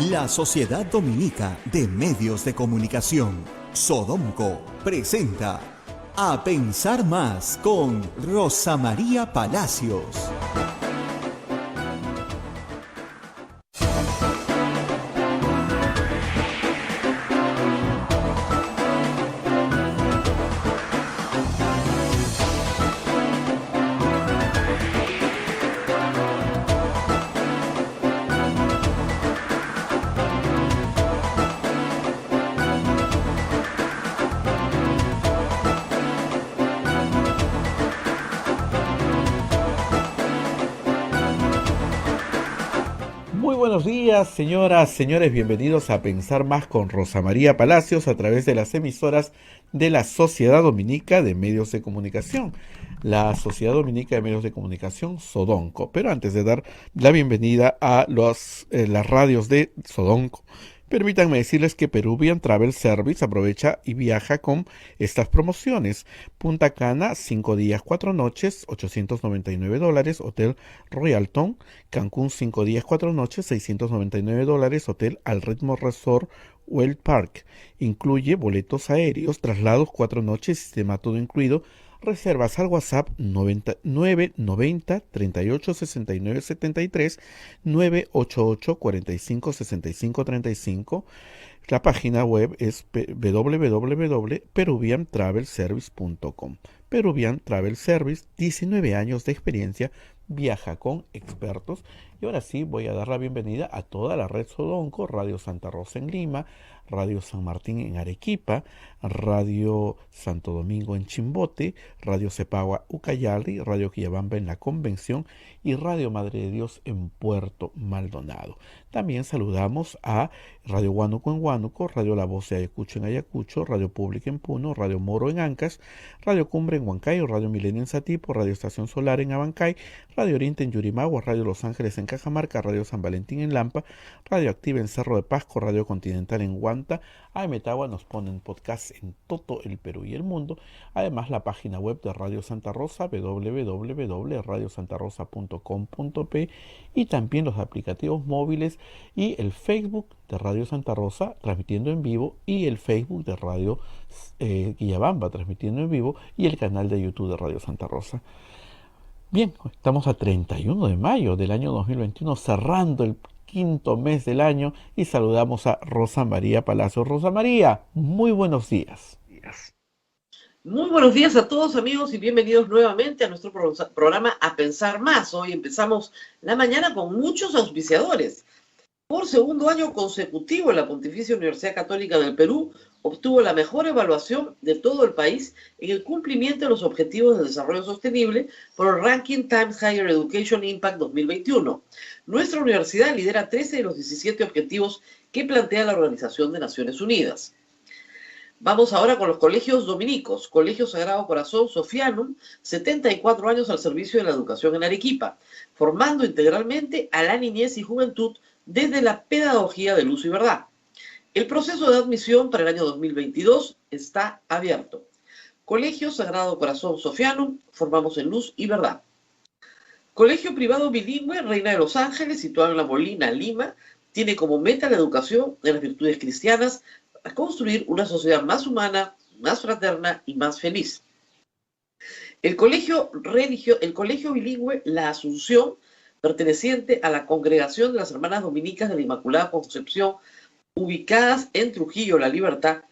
La Sociedad Dominica de Medios de Comunicación, Sodomco, presenta A Pensar Más con Rosa María Palacios. Muy buenos días, señoras, señores, bienvenidos a Pensar Más con Rosa María Palacios a través de las emisoras de la Sociedad Dominica de Medios de Comunicación, la Sociedad Dominica de Medios de Comunicación, Sodonco. Pero antes de dar la bienvenida a las radios de Sodonco, permítanme decirles que Peruvian Travel Service aprovecha y viaja con estas promociones. Punta Cana, 5 días, 4 noches, $899, Hotel Royalton. Cancún, 5 días, 4 noches, $699, Hotel Al Ritmo Resort Well Park. Incluye boletos aéreos, traslados 4 noches, sistema todo incluido. Reservas al WhatsApp 990 38 69 73 988 45 65 35. La página web es www.peruviantravelservice.com. Peruvian Travel Service, 19 años de experiencia, viaja con expertos. Y ahora sí, voy a dar la bienvenida a toda la red Sodonco, Radio Santa Rosa en Lima, Radio San Martín en Arequipa, Radio Santo Domingo en Chimbote, Radio Cepagua Ucayali, Radio Quillabamba en La Convención y Radio Madre de Dios en Puerto Maldonado. También saludamos a Radio Huánuco en Huánuco, Radio La Voz de Ayacucho en Ayacucho, Radio Pública en Puno, Radio Moro en Ancas, Radio Cumbre en Huancayo, Radio Milenio en Satipo, Radio Estación Solar en Abancay, Radio Oriente en Yurimagua, Radio Los Ángeles en Cajamarca, Radio San Valentín en Lampa, Radio Activa en Cerro de Pasco, Radio Continental en Huanta. Metagua nos ponen podcast en todo el Perú y el mundo. Además, la página web de Radio Santa Rosa, www.radiosantarosa.com.p, y también los aplicativos móviles y el Facebook de Radio Santa Rosa transmitiendo en vivo, y el Facebook de Radio Quillabamba transmitiendo en vivo, y el canal de YouTube de Radio Santa Rosa. Bien, estamos a 31 de mayo del año 2021, cerrando el quinto mes del año, y saludamos a Rosa María Palacios. Rosa María, muy buenos días. Muy buenos días a todos, amigos, y bienvenidos nuevamente a nuestro programa A Pensar Más. Hoy empezamos la mañana con muchos auspiciadores. Por segundo año consecutivo, la Pontificia Universidad Católica del Perú obtuvo la mejor evaluación de todo el país en el cumplimiento de los Objetivos de Desarrollo Sostenible por el ranking Times Higher Education Impact 2021. Nuestra universidad lidera 13 de los 17 objetivos que plantea la Organización de Naciones Unidas. Vamos ahora con los colegios dominicos. Colegio Sagrado Corazón Sofianum, 74 años al servicio de la educación en Arequipa, formando integralmente a la niñez y juventud desde la pedagogía de luz y verdad. El proceso de admisión para el año 2022 está abierto. Colegio Sagrado Corazón Sofianum, formamos en luz y verdad. Colegio privado bilingüe Reina de los Ángeles, situado en La Molina, Lima, tiene como meta la educación en las virtudes cristianas para construir una sociedad más humana, más fraterna y más feliz. El colegio bilingüe La Asunción, perteneciente a la Congregación de las Hermanas Dominicas de la Inmaculada Concepción, ubicadas en Trujillo, La Libertad,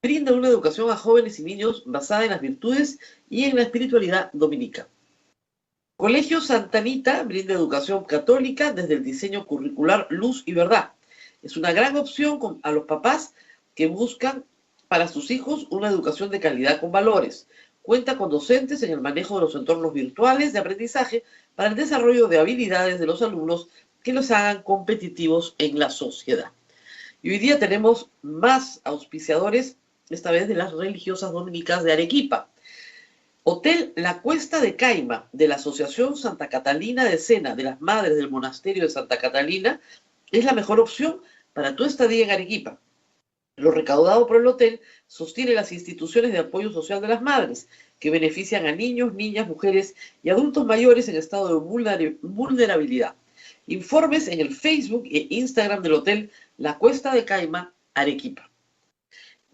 brinda una educación a jóvenes y niños basada en las virtudes y en la espiritualidad dominica. Colegio Santa Anita brinda educación católica desde el diseño curricular Luz y Verdad. Es una gran opción a los papás que buscan para sus hijos una educación de calidad con valores. Cuenta con docentes en el manejo de los entornos virtuales de aprendizaje para el desarrollo de habilidades de los alumnos que los hagan competitivos en la sociedad. Y hoy día tenemos más auspiciadores, esta vez de las religiosas dominicas de Arequipa. Hotel La Cuesta de Caima, de la Asociación Santa Catalina de Sena, de las Madres del Monasterio de Santa Catalina, es la mejor opción para tu estadía en Arequipa. Lo recaudado por el hotel sostiene las instituciones de apoyo social de las madres, que benefician a niños, niñas, mujeres y adultos mayores en estado de vulnerabilidad. Informes en el Facebook e Instagram del Hotel La Cuesta de Caima, Arequipa.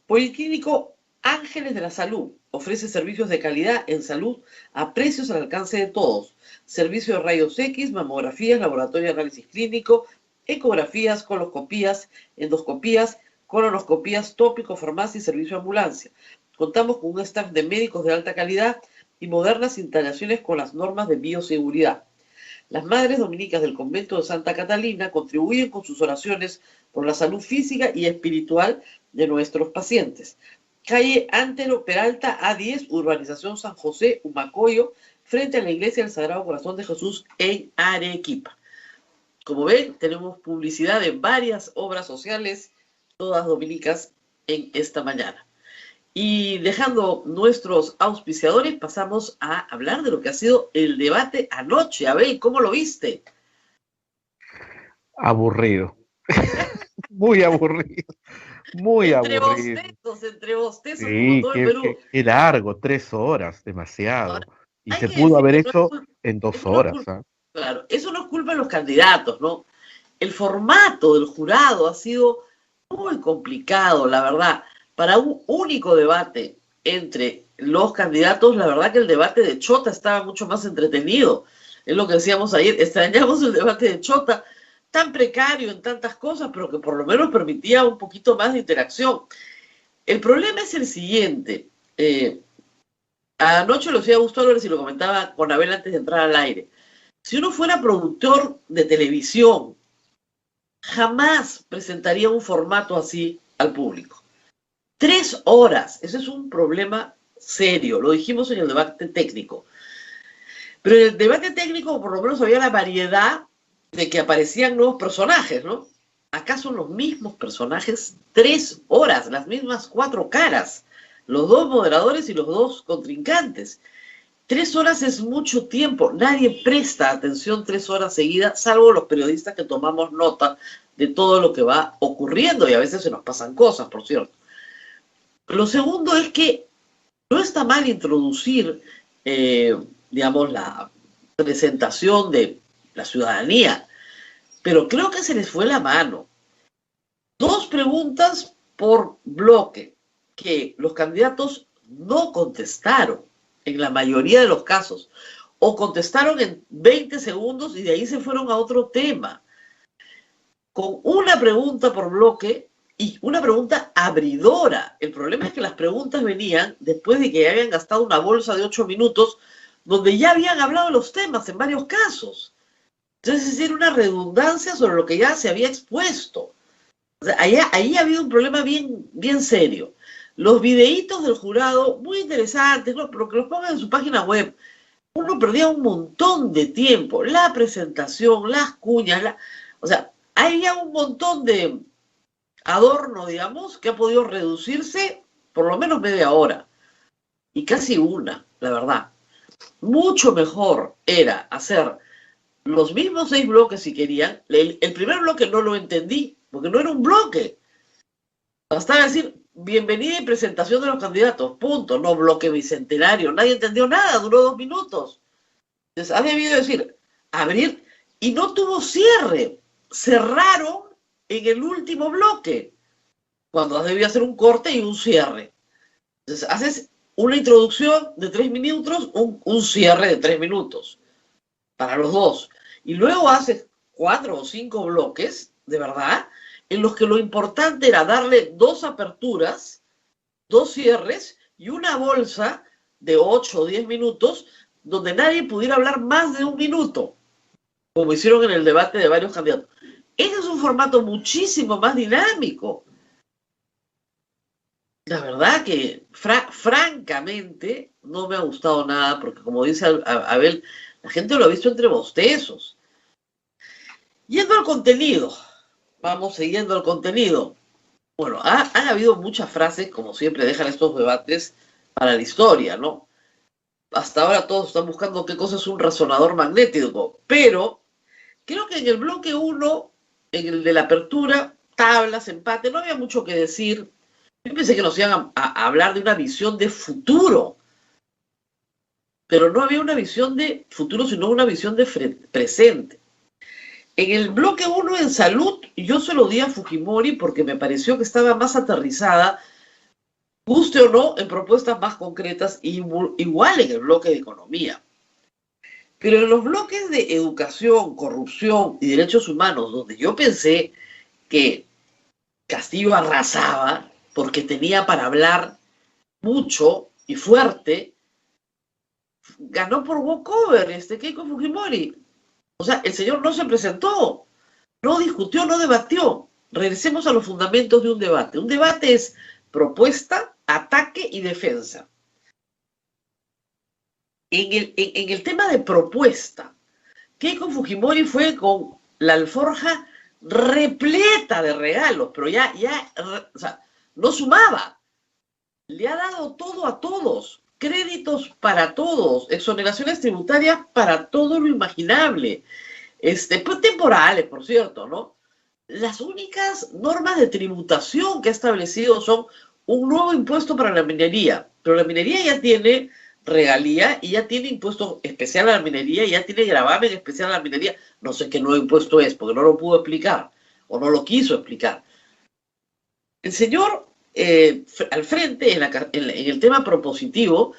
Policlínico Ángeles de la Salud ofrece servicios de calidad en salud a precios al alcance de todos. Servicio de rayos X, mamografías, laboratorio de análisis clínico, ecografías, coloscopías, endoscopías, colonoscopías, tópico, farmacia y servicio de ambulancia. Contamos con un staff de médicos de alta calidad y modernas instalaciones con las normas de bioseguridad. Las madres dominicas del convento de Santa Catalina contribuyen con sus oraciones por la salud física y espiritual de nuestros pacientes. Calle Antero Peralta, A10, Urbanización San José, Humacoyo, frente a la Iglesia del Sagrado Corazón de Jesús en Arequipa. Como ven, tenemos publicidad de varias obras sociales, todas dominicas, en esta mañana. Y dejando nuestros auspiciadores, pasamos a hablar de lo que ha sido el debate anoche. Abel, ¿cómo lo viste? Aburrido. Muy aburrido. Muy aburrido. Entre bostezos, Sí, como todo el Perú. qué largo, 3 horas, demasiado. Ahora, Y hay se que pudo decir haber que hecho en eso 2 horas. ¿Ah? claro, eso no es culpa de los candidatos, ¿no? El formato del jurado ha sido muy complicado, la verdad. Para un único debate entre los candidatos, la verdad que el debate de Chota estaba mucho más entretenido. Es lo que decíamos ayer, extrañamos el debate de Chota, tan precario en tantas cosas, pero que por lo menos permitía un poquito más de interacción. El problema es el siguiente. Anoche lo decía Gustavo Álvarez y lo comentaba con Abel antes de entrar al aire. Si uno fuera productor de televisión, jamás presentaría un formato así al público. 3 horas, ese es un problema serio, lo dijimos en el debate técnico. Pero en el debate técnico por lo menos había la variedad de que aparecían nuevos personajes, ¿no? Acá son los mismos personajes 3 horas, las mismas 4 caras, los 2 moderadores y los 2 contrincantes. 3 horas es mucho tiempo, nadie presta atención 3 horas seguidas, salvo los periodistas que tomamos nota de todo lo que va ocurriendo y a veces se nos pasan cosas, por cierto. Lo segundo es que no está mal introducir, digamos, la presentación de la ciudadanía, pero creo que se les fue la mano. 2 preguntas por bloque que los candidatos no contestaron en la mayoría de los casos, o contestaron en 20 segundos y de ahí se fueron a otro tema. Con una pregunta por bloque y una pregunta abridora. El problema es que las preguntas venían después de que ya habían gastado una bolsa de 8 minutos donde ya habían hablado de los temas en varios casos. Entonces, era una redundancia sobre lo que ya se había expuesto. O sea, ahí ha habido un problema bien serio. Los videitos del jurado, muy interesantes, ¿no? Pero que los pongan en su página web. Uno perdía un montón de tiempo. La presentación, las cuñas, o sea, había un montón de adorno, digamos, que ha podido reducirse por lo menos media hora. Y casi una, la verdad. Mucho mejor era hacer los mismos 6 bloques si querían. El primer bloque no lo entendí, porque no era un bloque. Bastaba decir, bienvenida y presentación de los candidatos, punto. No bloque bicentenario, nadie entendió nada, duró 2 minutos. Entonces, ha debido decir, abrir, y no tuvo cierre. Cerraron en el último bloque, cuando has debido hacer un corte y un cierre. Entonces, haces una introducción de 3 minutos, un cierre de 3 minutos, para los 2. Y luego haces 4 o 5 bloques, de verdad, en los que lo importante era darle 2 aperturas, 2 cierres y una bolsa de 8 o 10 minutos, donde nadie pudiera hablar más de 1 minuto, como hicieron en el debate de varios candidatos. Ese es un formato muchísimo más dinámico. La verdad que, francamente, no me ha gustado nada, porque como dice Abel, la gente lo ha visto entre bostezos. Yendo al contenido, vamos siguiendo el contenido. Bueno, han habido muchas frases, como siempre dejan estos debates para la historia, ¿no? Hasta ahora todos están buscando qué cosa es un resonador magnético, pero creo que en el bloque 1, en el de la apertura, tablas, empate, no había mucho que decir. Yo pensé que nos iban a hablar de una visión de futuro, pero no había una visión de futuro, sino una visión de presente. En el bloque 1 en salud, yo se lo di a Fujimori porque me pareció que estaba más aterrizada, guste o no, en propuestas más concretas, igual en el bloque de economía. Pero en los bloques de educación, corrupción y derechos humanos, donde yo pensé que Castillo arrasaba porque tenía para hablar mucho y fuerte, ganó por walkover Keiko Fujimori. O sea, el señor no se presentó, no discutió, no debatió. Regresemos a los fundamentos de un debate. Un debate es propuesta, ataque y defensa. En el tema de propuesta, Keiko Fujimori fue con la alforja repleta de regalos, pero o sea, no sumaba. Le ha dado todo a todos, créditos para todos, exoneraciones tributarias para todo lo imaginable, pues temporales, por cierto, ¿no? Las únicas normas de tributación que ha establecido son un nuevo impuesto para la minería, pero la minería ya tiene regalía y ya tiene impuesto especial a la minería y ya tiene gravamen especial a la minería. No sé qué nuevo impuesto es, porque no lo pudo explicar o no lo quiso explicar. El señor al frente, en el tema propositivo,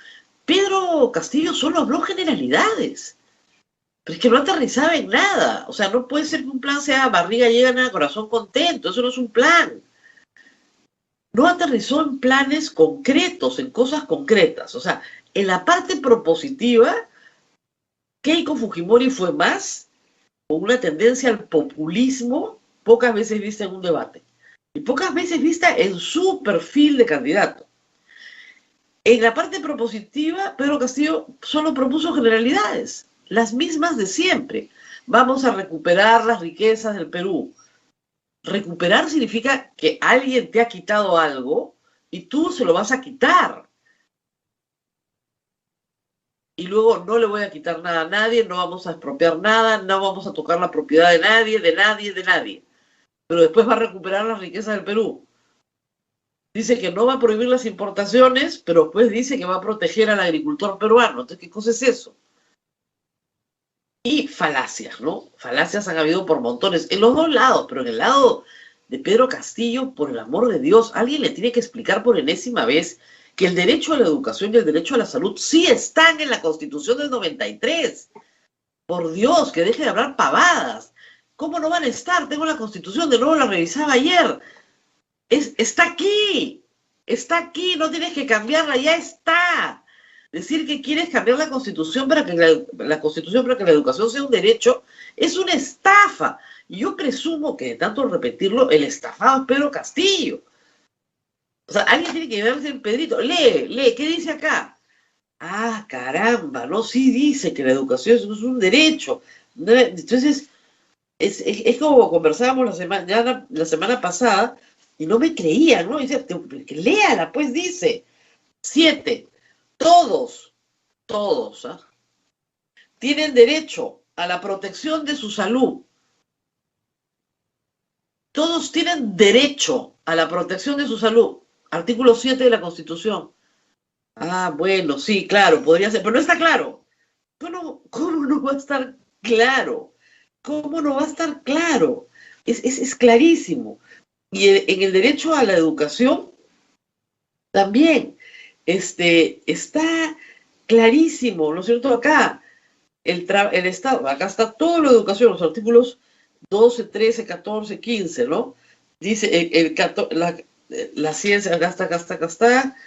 Pedro Castillo solo habló generalidades. Pero es que no aterrizaba en nada. O sea, no puede ser que un plan sea barriga llena, corazón contento. Eso no es un plan. No aterrizó en planes concretos, en cosas concretas. O sea, en la parte propositiva, Keiko Fujimori fue más con una tendencia al populismo pocas veces vista en un debate. Y pocas veces vista en su perfil de candidato. En la parte propositiva, Pedro Castillo solo propuso generalidades, las mismas de siempre. Vamos a recuperar las riquezas del Perú. Recuperar significa que alguien te ha quitado algo y tú se lo vas a quitar. Y luego no le voy a quitar nada a nadie, no vamos a expropiar nada, no vamos a tocar la propiedad de nadie, de nadie, de nadie. Pero después va a recuperar las riquezas del Perú. Dice que no va a prohibir las importaciones, pero después dice que va a proteger al agricultor peruano. Entonces, ¿qué cosa es eso? Y falacias, ¿no? Falacias han habido por montones, en los dos lados, pero en el lado de Pedro Castillo, por el amor de Dios, alguien le tiene que explicar por enésima vez que el derecho a la educación y el derecho a la salud sí están en la Constitución del 93. Por Dios, que deje de hablar pavadas. ¿Cómo no van a estar? Tengo la Constitución, de nuevo la revisaba ayer. Está aquí, no tienes que cambiarla, ya está. Decir que quieres cambiar la Constitución para que la educación sea un derecho es una estafa. Y yo presumo que de tanto repetirlo, el estafado es Pedro Castillo. O sea, alguien tiene que darse el Pedrito. Lee, ¿qué dice acá? Ah, caramba, no, sí dice que la educación es un derecho. Entonces, es como conversábamos la semana pasada y no me creían, ¿no? Y dice, léala, pues dice. 7. Todos, tienen derecho a la protección de su salud. Todos tienen derecho a la protección de su salud. Artículo 7 de la Constitución. Ah, bueno, sí, claro, podría ser, pero no está claro. Bueno, ¿cómo no va a estar claro? ¿Cómo no va a estar claro? Es clarísimo. Y en el derecho a la educación también está clarísimo, ¿no es cierto? Acá el Estado, acá está toda la educación, los artículos 12, 13, 14, 15, ¿no? Dice la ciencia, acá está.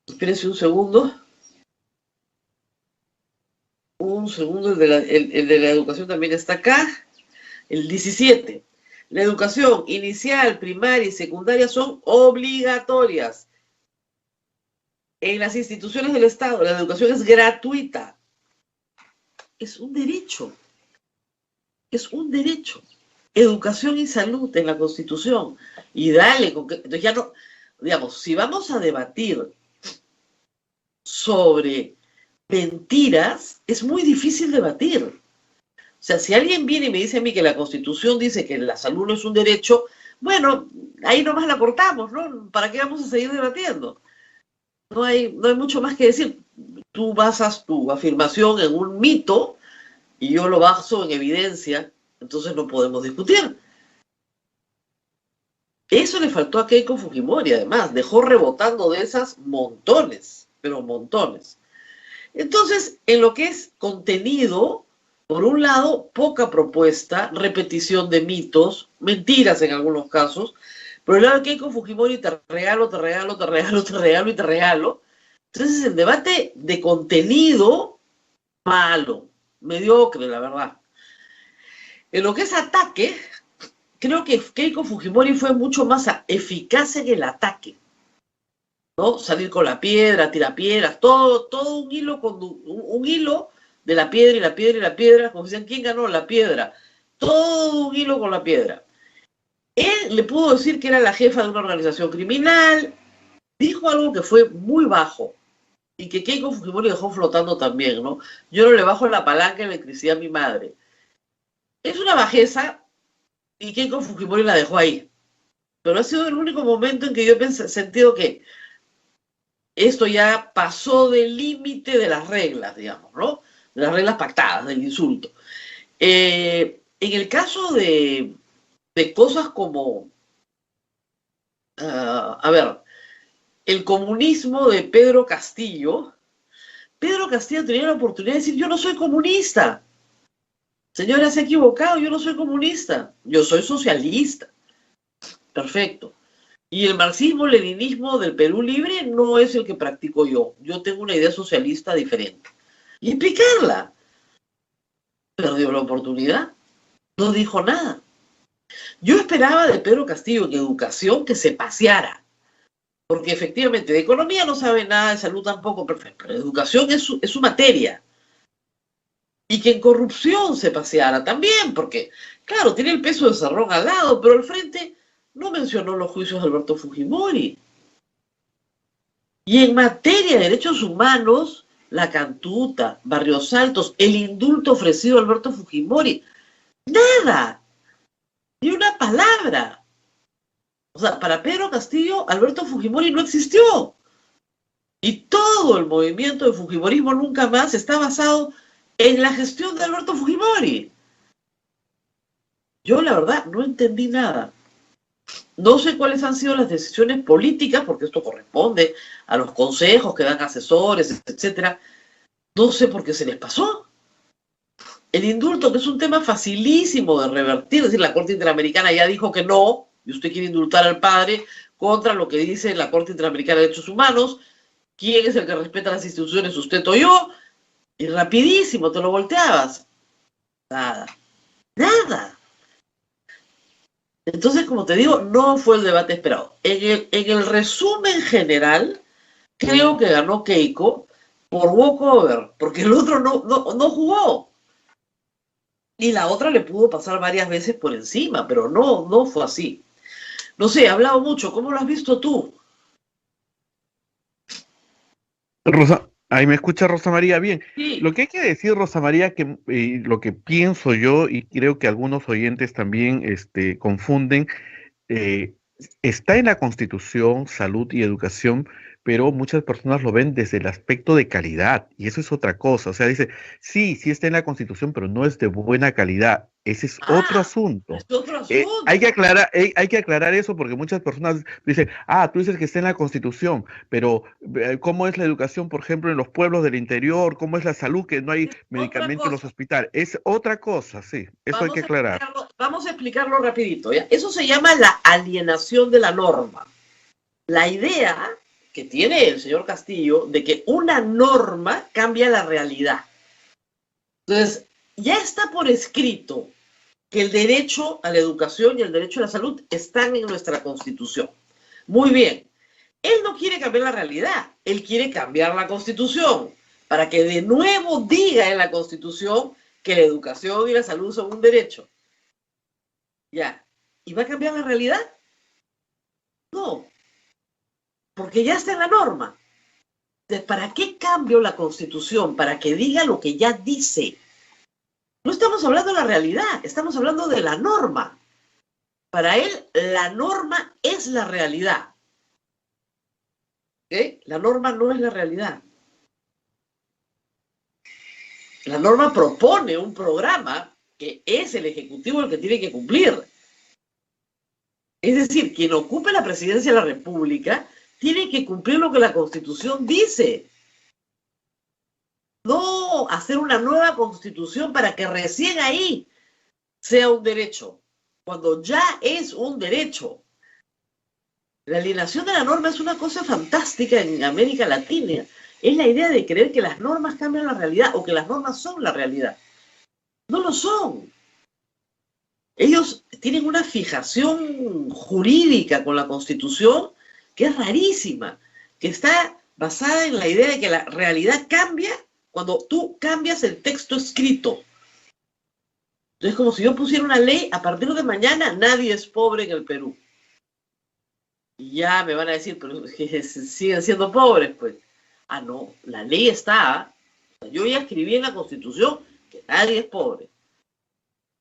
Espérense un segundo. El de la educación también está acá. El 17. La educación inicial, primaria y secundaria son obligatorias. En las instituciones del Estado, la educación es gratuita. Es un derecho. Es un derecho. Educación y salud en la Constitución. Y dale, entonces ya no, digamos, si vamos a debatir sobre mentiras, es muy difícil debatir. O sea, si alguien viene y me dice a mí que la Constitución dice que la salud no es un derecho, bueno, ahí nomás la cortamos, ¿no? ¿Para qué vamos a seguir debatiendo? No hay mucho más que decir. Tú basas tu afirmación en un mito y yo lo baso en evidencia entonces no podemos discutir. Eso le faltó a Keiko Fujimori, además, dejó rebotando de esas montones, pero montones. Entonces, en lo que es contenido, por un lado, poca propuesta, repetición de mitos, mentiras en algunos casos. Por el lado de Keiko Fujimori, te regalo, te regalo, te regalo, te regalo y te regalo. Entonces, el debate de contenido, malo, mediocre, la verdad. En lo que es ataque, creo que Keiko Fujimori fue mucho más eficaz en el ataque, ¿no? Salir con la piedra, tirar piedras, todo un hilo, un hilo de la piedra y la piedra y la piedra, como decían, ¿quién ganó la piedra? Todo un hilo con la piedra. Él le pudo decir que era la jefa de una organización criminal, dijo algo que fue muy bajo y que Keiko Fujimori dejó flotando también, ¿no? Yo no le bajo la palanca de electricidad a mi madre. Es una bajeza y Keiko Fujimori la dejó ahí. Pero ha sido el único momento en que yo he sentido que esto ya pasó del límite de las reglas, digamos, ¿no? De las reglas pactadas, del insulto. En el caso de cosas como, a ver, el comunismo de Pedro Castillo tenía la oportunidad de decir, yo no soy comunista. Señora, se ha equivocado, yo no soy comunista, yo soy socialista. Perfecto. Y el marxismo-leninismo del Perú libre no es el que practico yo. Yo tengo una idea socialista diferente. Y explicarla. Perdió la oportunidad. No dijo nada. Yo esperaba de Pedro Castillo en educación que se paseara. Porque efectivamente de economía no sabe nada, de salud tampoco, perfecto. Pero educación es su materia. Y que en corrupción se paseara también, porque, claro, tiene el peso de Cerrón al lado, pero al frente no mencionó los juicios de Alberto Fujimori. Y en materia de derechos humanos, la Cantuta, Barrios Altos, el indulto ofrecido a Alberto Fujimori, nada, ni una palabra. O sea, para Pedro Castillo, Alberto Fujimori no existió. Y todo el movimiento de Fujimorismo nunca más está basado en la gestión de Alberto Fujimori. Yo, la verdad, no entendí nada. No sé cuáles han sido las decisiones políticas, porque esto corresponde a los consejos que dan asesores, etcétera. No sé por qué se les pasó. El indulto, que es un tema facilísimo de revertir, es decir, la Corte Interamericana ya dijo que no, y usted quiere indultar al padre contra lo que dice la Corte Interamericana de Derechos Humanos. ¿Quién es el que respeta las instituciones, usted o yo? Y rapidísimo, te lo volteabas. Nada. Nada. Entonces, como te digo, no fue el debate esperado. En el resumen general, creo que ganó Keiko por walkover, porque el otro no jugó. Y la otra le pudo pasar varias veces por encima, pero no fue así. No sé, he hablado mucho. ¿Cómo lo has visto tú? Rosa, ahí me escucha Rosa María bien. Sí. Lo que hay que decir, Rosa María, que lo que pienso yo y creo que algunos oyentes también confunden, eh, está en la Constitución, salud y educación, pero muchas personas lo ven desde el aspecto de calidad, y eso es otra cosa. O sea, dice, sí, sí está en la Constitución, pero no es de buena calidad. Ese es otro Es asunto. otro Hay que asunto. aclarar, hay que aclarar eso porque muchas personas dicen, tú dices que está en la Constitución, pero ¿cómo es la educación, por ejemplo, en los pueblos del interior? ¿Cómo es la salud, que no hay Es otra medicamentos en los cosa. hospitales? Es otra cosa, sí, eso hay que aclarar. Vamos a explicarlo rapidito, ¿ya? Eso se llama la alienación de la norma. La idea que tiene el señor Castillo de que una norma cambia la realidad. Entonces, ya está por escrito que el derecho a la educación y el derecho a la salud están en nuestra Constitución. Muy bien. Él no quiere cambiar la realidad, él quiere cambiar la Constitución para que de nuevo diga en la Constitución que la educación y la salud son un derecho. Ya. ¿Y va a cambiar la realidad? No, porque ya está en la norma. Entonces, ¿para qué cambio la Constitución? Para que diga lo que ya dice. No estamos hablando de la realidad, estamos hablando de la norma. Para él, la norma es la realidad. ¿Okay? La norma no es la realidad. La norma propone un programa que es el Ejecutivo el que tiene que cumplir. Es decir, quien ocupe la presidencia de la República tiene que cumplir lo que la Constitución dice. No hacer una nueva Constitución para que recién ahí sea un derecho, cuando ya es un derecho. La alienación de la norma es una cosa fantástica en América Latina. Es la idea de creer que las normas cambian la realidad o que las normas son la realidad. No lo son. Ellos tienen una fijación jurídica con la Constitución que es rarísima, que está basada en la idea de que la realidad cambia cuando tú cambias el texto escrito. Entonces, como si yo pusiera una ley, a partir de mañana nadie es pobre en el Perú. Y ya me van a decir, pero que siguen siendo pobres, pues. Ah, no, la ley está. Yo ya escribí en la Constitución que nadie es pobre.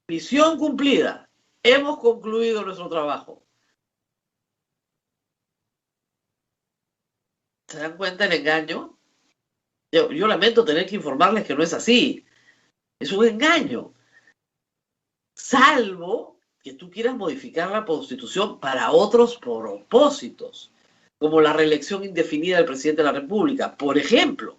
Misión cumplida. Hemos concluido nuestro trabajo. ¿Se dan cuenta del engaño? Yo lamento tener que informarles que no es así. Es un engaño. Salvo que tú quieras modificar la Constitución para otros propósitos, como la reelección indefinida del presidente de la República, por ejemplo,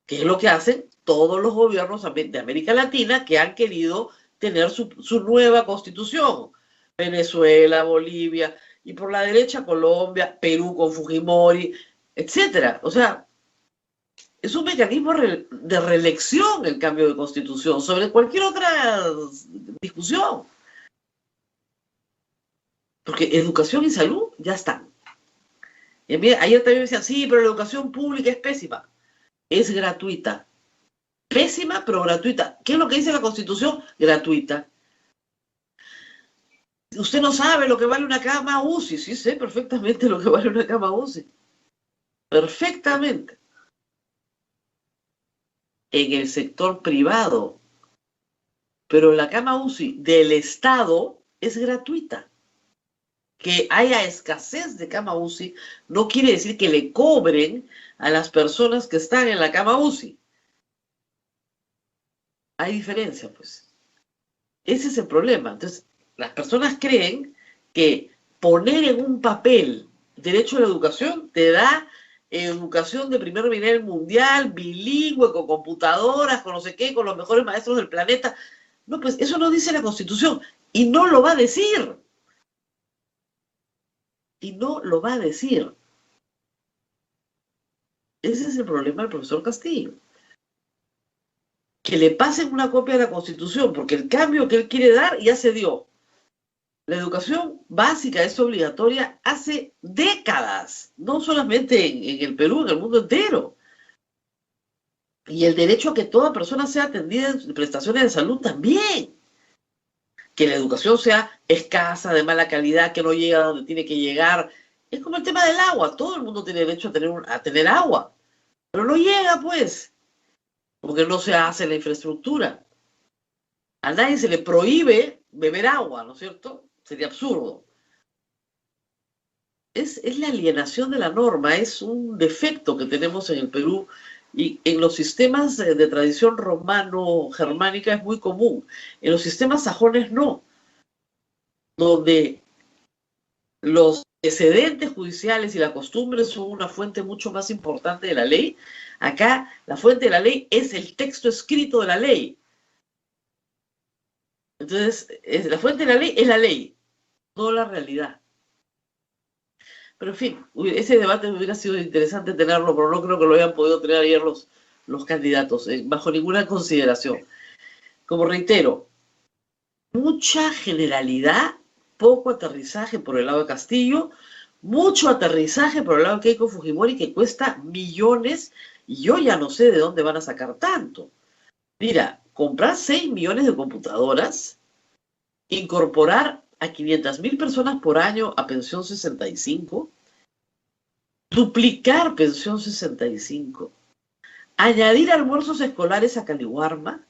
que es lo que hacen todos los gobiernos de América Latina que han querido tener su nueva Constitución. Venezuela, Bolivia, y por la derecha Colombia, Perú con Fujimori, etcétera. O sea, es un mecanismo de reelección el cambio de Constitución sobre cualquier otra discusión. Porque educación y salud ya están. Y ayer también me decían, sí, pero la educación pública es pésima. Es gratuita. Pésima, pero gratuita. ¿Qué es lo que dice la Constitución? Gratuita. Usted no sabe lo que vale una cama UCI. Sí, sé perfectamente lo que vale una cama UCI. Perfectamente. En el sector privado. Pero la cama UCI del Estado es gratuita. Que haya escasez de cama UCI no quiere decir que le cobren a las personas que están en la cama UCI. Hay diferencia, pues. Ese es el problema. Entonces, las personas creen que poner en un papel derecho a la educación te da educación de primer nivel mundial, bilingüe, con computadoras, con no sé qué, con los mejores maestros del planeta. No, pues eso no dice la Constitución y no lo va a decir. Y no lo va a decir. Ese es el problema del profesor Castillo. Que le pasen una copia de la Constitución, porque el cambio que él quiere dar ya se dio. La educación básica es obligatoria hace décadas, no solamente en el Perú, en el mundo entero. Y el derecho a que toda persona sea atendida en prestaciones de salud también. Que la educación sea escasa, de mala calidad, que no llega a donde tiene que llegar. Es como el tema del agua. Todo el mundo tiene derecho a tener agua. Pero no llega, pues, porque no se hace la infraestructura. A nadie se le prohíbe beber agua, ¿no es cierto? Sería absurdo. Es la alienación de la norma, es un defecto que tenemos en el Perú y en los sistemas de tradición romano-germánica es muy común. En los sistemas sajones no, donde los antecedentes judiciales y las costumbres son una fuente mucho más importante de la ley. Acá la fuente de la ley es el texto escrito de la ley. Entonces, la fuente de la ley es la ley, no la realidad. Pero en fin, ese debate hubiera sido interesante tenerlo, pero no creo que lo hayan podido tener ayer los candidatos, bajo ninguna consideración. Como reitero, mucha generalidad, poco aterrizaje por el lado de Castillo, mucho aterrizaje por el lado de Keiko Fujimori que cuesta millones y yo ya no sé de dónde van a sacar tanto. Mira, comprar 6 millones de computadoras, incorporar a 500.000 personas por año a pensión 65, duplicar pensión 65, añadir almuerzos escolares a Caliwarma.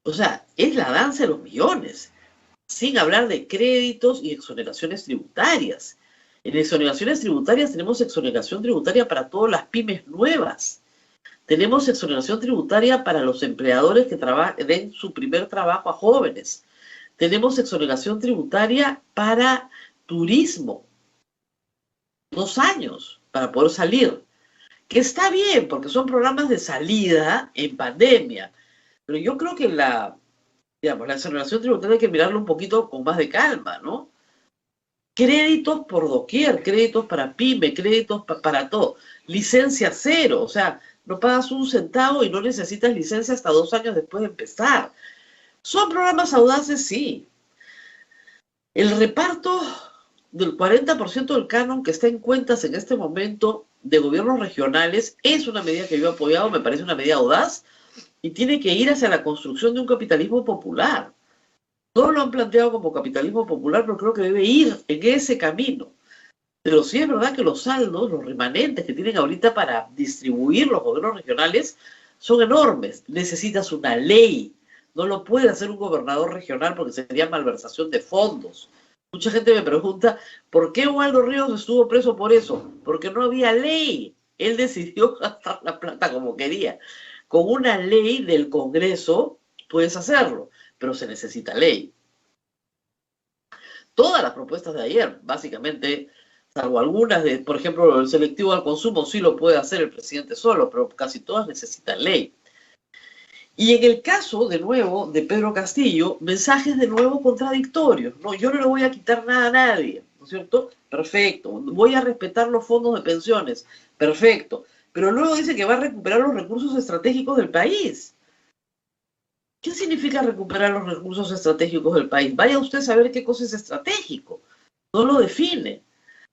O sea, es la danza de los millones, sin hablar de créditos y exoneraciones tributarias. En exoneraciones tributarias tenemos exoneración tributaria para todas las pymes nuevas. Tenemos exoneración tributaria para los empleadores que den su primer trabajo a jóvenes. Tenemos exoneración tributaria para turismo. 2 años para poder salir. Que está bien, porque son programas de salida en pandemia. Pero yo creo que la exoneración tributaria hay que mirarlo un poquito con más de calma, ¿no? Créditos por doquier, créditos para pyme, créditos para todo. Licencia cero, o sea, no pagas un centavo y no necesitas licencia hasta 2 años después de empezar. ¿Son programas audaces? Sí. El reparto del 40% del canon que está en cuentas en este momento de gobiernos regionales es una medida que yo he apoyado, me parece una medida audaz y tiene que ir hacia la construcción de un capitalismo popular. Todos lo han planteado como capitalismo popular, pero creo que debe ir en ese camino. Pero sí es verdad que los saldos, los remanentes que tienen ahorita para distribuir los gobiernos regionales son enormes. Necesitas una ley. No lo puede hacer un gobernador regional porque sería malversación de fondos. Mucha gente me pregunta, ¿por qué Waldo Ríos estuvo preso por eso? Porque no había ley. Él decidió gastar la plata como quería. Con una ley del Congreso puedes hacerlo, pero se necesita ley. Todas las propuestas de ayer, básicamente, salvo algunas de, por ejemplo, el selectivo al consumo sí lo puede hacer el presidente solo, pero casi todas necesitan ley. Y en el caso, de nuevo, de Pedro Castillo, mensajes de nuevo contradictorios. No, yo no le voy a quitar nada a nadie, ¿no es cierto? Perfecto. Voy a respetar los fondos de pensiones. Perfecto. Pero luego dice que va a recuperar los recursos estratégicos del país. ¿Qué significa recuperar los recursos estratégicos del país? Vaya usted a saber qué cosa es estratégico. No lo define.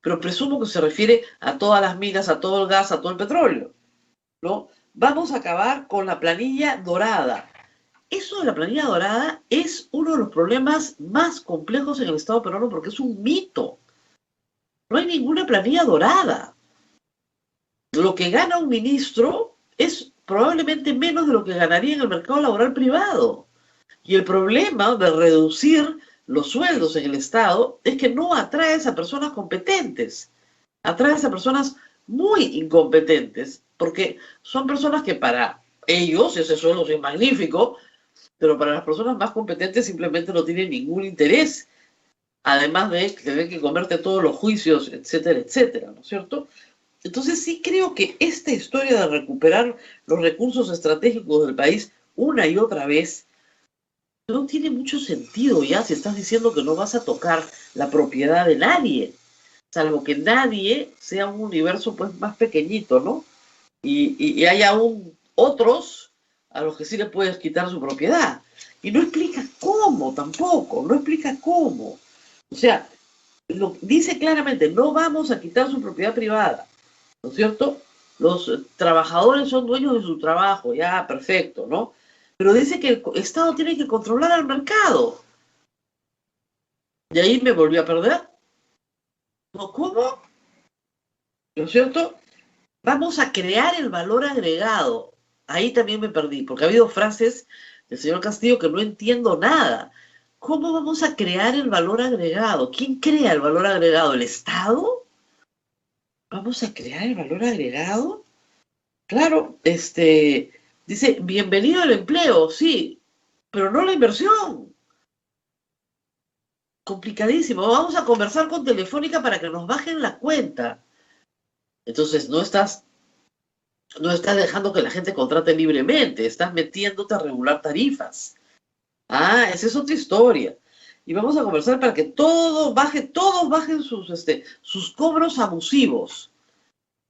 Pero presumo que se refiere a todas las minas, a todo el gas, a todo el petróleo, ¿no? Vamos a acabar con la planilla dorada. Eso de la planilla dorada es uno de los problemas más complejos en el Estado peruano porque es un mito. No hay ninguna planilla dorada. Lo que gana un ministro es probablemente menos de lo que ganaría en el mercado laboral privado. Y el problema de reducir los sueldos en el Estado es que no atraes a personas competentes. Atraes a personas muy incompetentes, porque son personas que para ellos ese sueldo es magnífico, pero para las personas más competentes simplemente no tienen ningún interés, además de tener que comerte todos los juicios, etcétera, etcétera, ¿no es cierto? Entonces sí creo que esta historia de recuperar los recursos estratégicos del país una y otra vez no tiene mucho sentido ya si estás diciendo que no vas a tocar la propiedad de nadie, salvo que nadie sea un universo pues más pequeñito, ¿no? Y haya aún otros a los que sí le puedes quitar su propiedad. Y no explica cómo tampoco, no explica cómo. O sea, dice claramente, no vamos a quitar su propiedad privada, ¿no es cierto? Los trabajadores son dueños de su trabajo, ya, perfecto, ¿no? Pero dice que el Estado tiene que controlar al mercado. Y ahí me volví a perder. ¿No? ¿Cómo? ¿No es cierto? Vamos a crear el valor agregado. Ahí también me perdí, porque ha habido frases del señor Castillo que no entiendo nada. ¿Cómo vamos a crear el valor agregado? ¿Quién crea el valor agregado? ¿El Estado? ¿Vamos a crear el valor agregado? Claro, dice, bienvenido al empleo, sí, pero no la inversión. Complicadísimo. Vamos a conversar con Telefónica para que nos bajen la cuenta. Entonces no estás dejando que la gente contrate libremente, estás metiéndote a regular tarifas. Ah, esa es otra historia. Y vamos a conversar para que todos bajen sus cobros abusivos.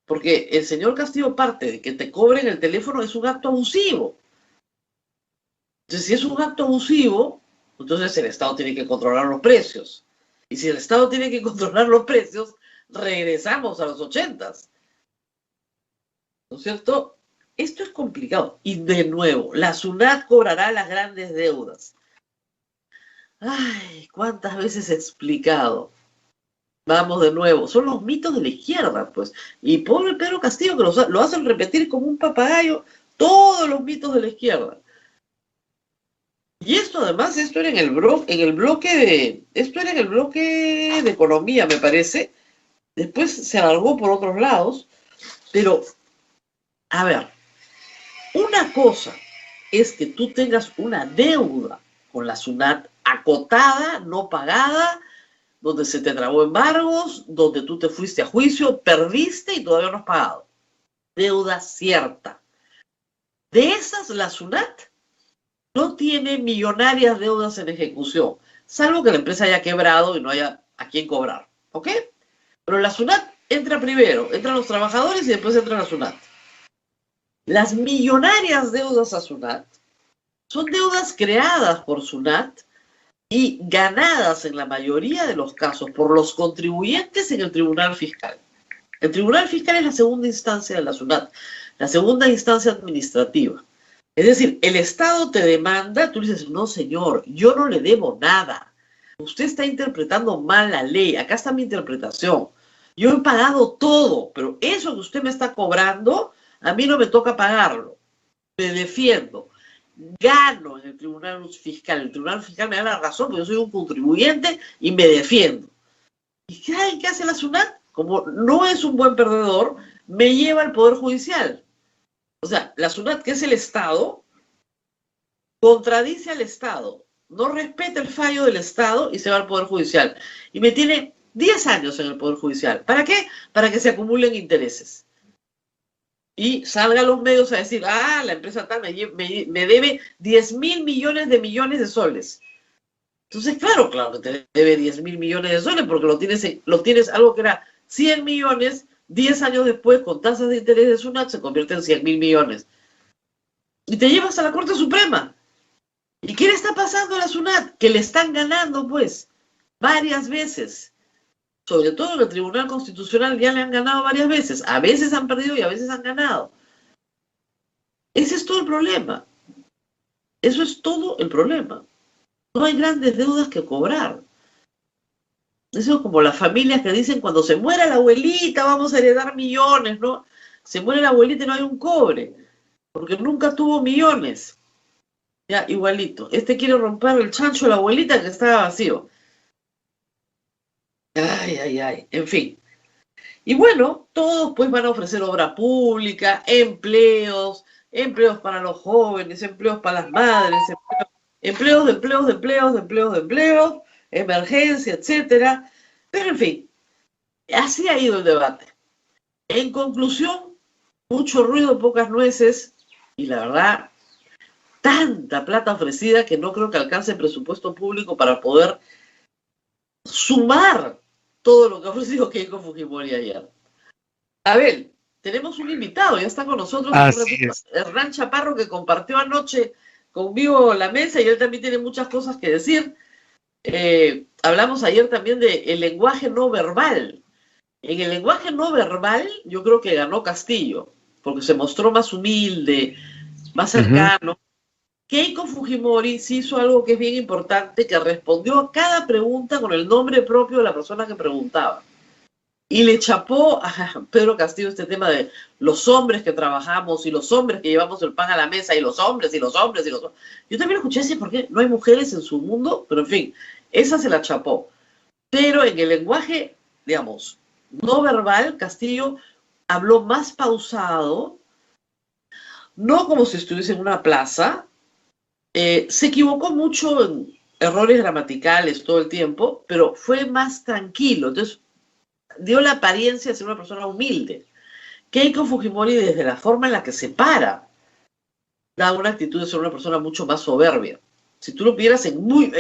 Porque el señor Castillo parte de que te cobren el teléfono es un acto abusivo. Entonces, si es un acto abusivo, entonces el Estado tiene que controlar los precios. Y si el Estado tiene que controlar los precios, regresamos a los 80s. ¿No es cierto? Esto es complicado. Y de nuevo, la SUNAT cobrará las grandes deudas. Ay, ¿cuántas veces he explicado? Vamos de nuevo. Son los mitos de la izquierda, pues. Y pobre Pedro Castillo que lo hacen repetir como un papagayo todos los mitos de la izquierda. Y esto además, esto era en el bloque de economía, me parece. Después se alargó por otros lados. Pero, a ver, Una cosa es que tú tengas una deuda con la SUNAT acotada, no pagada, donde se te trabó embargos, donde tú te fuiste a juicio, perdiste y todavía no has pagado. Deuda cierta. De esas, la SUNAT no tiene millonarias deudas en ejecución, salvo que la empresa haya quebrado y no haya a quién cobrar. ¿Ok? Pero la SUNAT entra primero, entran los trabajadores y después entra la SUNAT. Las millonarias deudas a SUNAT son deudas creadas por SUNAT y ganadas en la mayoría de los casos por los contribuyentes en el Tribunal Fiscal. El Tribunal Fiscal es la segunda instancia de la SUNAT, la segunda instancia administrativa. Es decir, el Estado te demanda, tú dices, no señor, yo no le debo nada. Usted está interpretando mal la ley, acá está mi interpretación. Yo he pagado todo, pero eso que usted me está cobrando, a mí no me toca pagarlo. Me defiendo. Gano en el Tribunal Fiscal. El Tribunal Fiscal me da la razón porque yo soy un contribuyente y me defiendo. ¿Y saben qué hace la SUNAT? Como no es un buen perdedor, me lleva al Poder Judicial. O sea, la SUNAT, que es el Estado, contradice al Estado, no respeta el fallo del Estado y se va al Poder Judicial. Y me tiene 10 años en el Poder Judicial. ¿Para qué? Para que se acumulen intereses. Y salgan los medios a decir, la empresa tal me debe 10.000 millones de soles. Entonces, claro que te debe 10.000 millones de soles porque lo tienes algo que era 100 millones, 10 años después, con tasas de interés de SUNAT, se convierte en 100.000 millones. Y te llevas a la Corte Suprema. ¿Y qué le está pasando a la SUNAT? Que le están ganando, pues, varias veces. Sobre todo en el Tribunal Constitucional ya le han ganado varias veces. A veces han perdido y a veces han ganado. Ese es todo el problema. Eso es todo el problema. No hay grandes deudas que cobrar. Eso es como las familias que dicen cuando se muera la abuelita vamos a heredar millones, ¿no? Se muere la abuelita y no hay un cobre, porque nunca tuvo millones. Ya, igualito. Este quiere romper el chancho de la abuelita que estaba vacío. Ay. En fin. Y bueno, todos pues van a ofrecer obra pública, empleos para los jóvenes, empleos para las madres, empleos, emergencia, etcétera. Pero en fin, así ha ido el debate. En conclusión, mucho ruido, pocas nueces, y la verdad, tanta plata ofrecida que no creo que alcance el presupuesto público para poder sumar todo lo que ha ofrecido Keiko Fujimori ayer. Abel, tenemos un invitado, ya está con nosotros, Hernán Chaparro, que compartió anoche conmigo la mesa y él también tiene muchas cosas que decir. Hablamos ayer también del lenguaje no verbal. En el lenguaje no verbal yo creo que ganó Castillo, porque se mostró más humilde, más cercano. Keiko Fujimori sí hizo algo que es bien importante, que respondió a cada pregunta con el nombre propio de la persona que preguntaba. Y le chapó a Pedro Castillo este tema de los hombres que trabajamos y los hombres que llevamos el pan a la mesa y los hombres. Yo también lo escuché así porque no hay mujeres en su mundo, pero en fin, esa se la chapó. Pero en el lenguaje, digamos, no verbal, Castillo habló más pausado, no como si estuviese en una plaza. Se equivocó mucho en errores gramaticales todo el tiempo, pero fue más tranquilo. Entonces, dio la apariencia de ser una persona humilde. Keiko Fujimori, desde la forma en la que se para, da una actitud de ser una persona mucho más soberbia. Si tú lo vieras en mute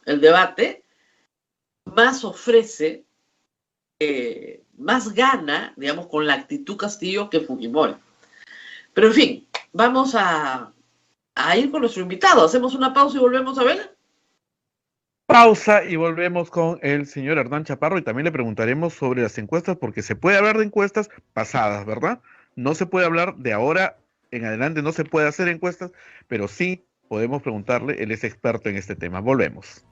el debate, más ofrece, más gana, digamos, con la actitud Castillo que Fujimori. Pero en fin, vamos a ir con nuestro invitado. Hacemos una pausa y volvemos a ver. Pausa y volvemos con el señor Hernán Chaparro y también le preguntaremos sobre las encuestas, porque se puede hablar de encuestas pasadas, ¿verdad? No se puede hablar de ahora en adelante, no se puede hacer encuestas, pero sí podemos preguntarle, él es experto en este tema. Volvemos.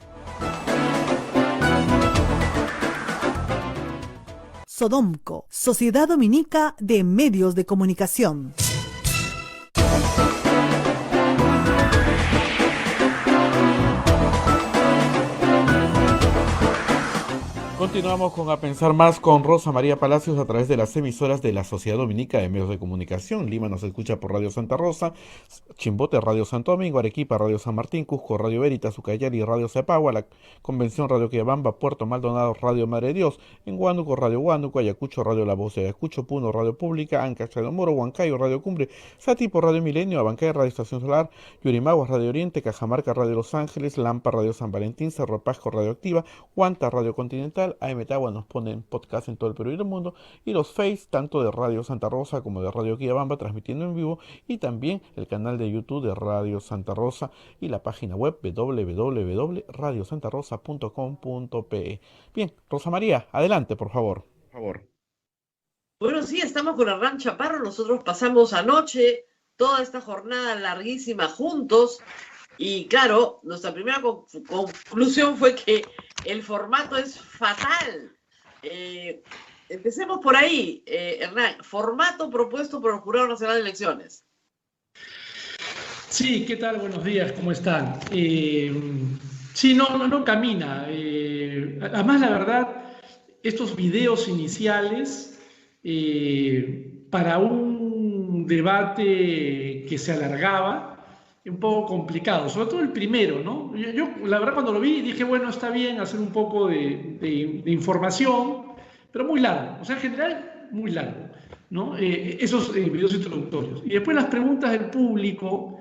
Sodomco, Sociedad Dominica de Medios de Comunicación. Continuamos con A Pensar Más con Rosa María Palacios a través de las emisoras de la Sociedad Dominica de Medios de Comunicación. Lima nos escucha por Radio Santa Rosa, Chimbote Radio Santo Domingo, Arequipa Radio San Martín, Cusco Radio Veritas, Ucayali Radio Cepagua, la Convención Radio Quillabamba, Puerto Maldonado Radio Madre de Dios, en Huánuco Radio Huánuco, Ayacucho Radio La Voz de Ayacucho, Puno Radio Pública, Ancash Radio Moro, Huancayo Radio Cumbre, Satipo Radio Milenio, Abancay Radio Estación Solar, Yurimaguas Radio Oriente, Cajamarca Radio Los Ángeles, Lampa Radio San Valentín, Cerro Pasco Radio Activa, Huanta Radio Continental, AM Tagua nos ponen podcast en todo el Perú y el mundo, y los Face, tanto de Radio Santa Rosa como de Radio Quillabamba, transmitiendo en vivo, y también el canal de YouTube de Radio Santa Rosa y la página web www.radiosantarosa.com.pe. Bien, Rosa María, adelante, por favor. Bueno, sí, estamos con Hernán Chaparro. Nosotros pasamos anoche toda esta jornada larguísima juntos y claro, nuestra primera conclusión fue que el formato es fatal. Empecemos por ahí, Hernán. Formato propuesto por el Jurado Nacional de Elecciones. Sí, ¿qué tal? Buenos días, ¿cómo están? Sí, no camina. Además, la verdad, estos videos iniciales para un debate que se alargaba, un poco complicado, sobre todo el primero, ¿no? Yo la verdad, cuando lo vi, dije, bueno, está bien hacer un poco de información, pero muy largo, o sea, en general, muy largo, ¿no? Esos videos introductorios. Y después las preguntas del público,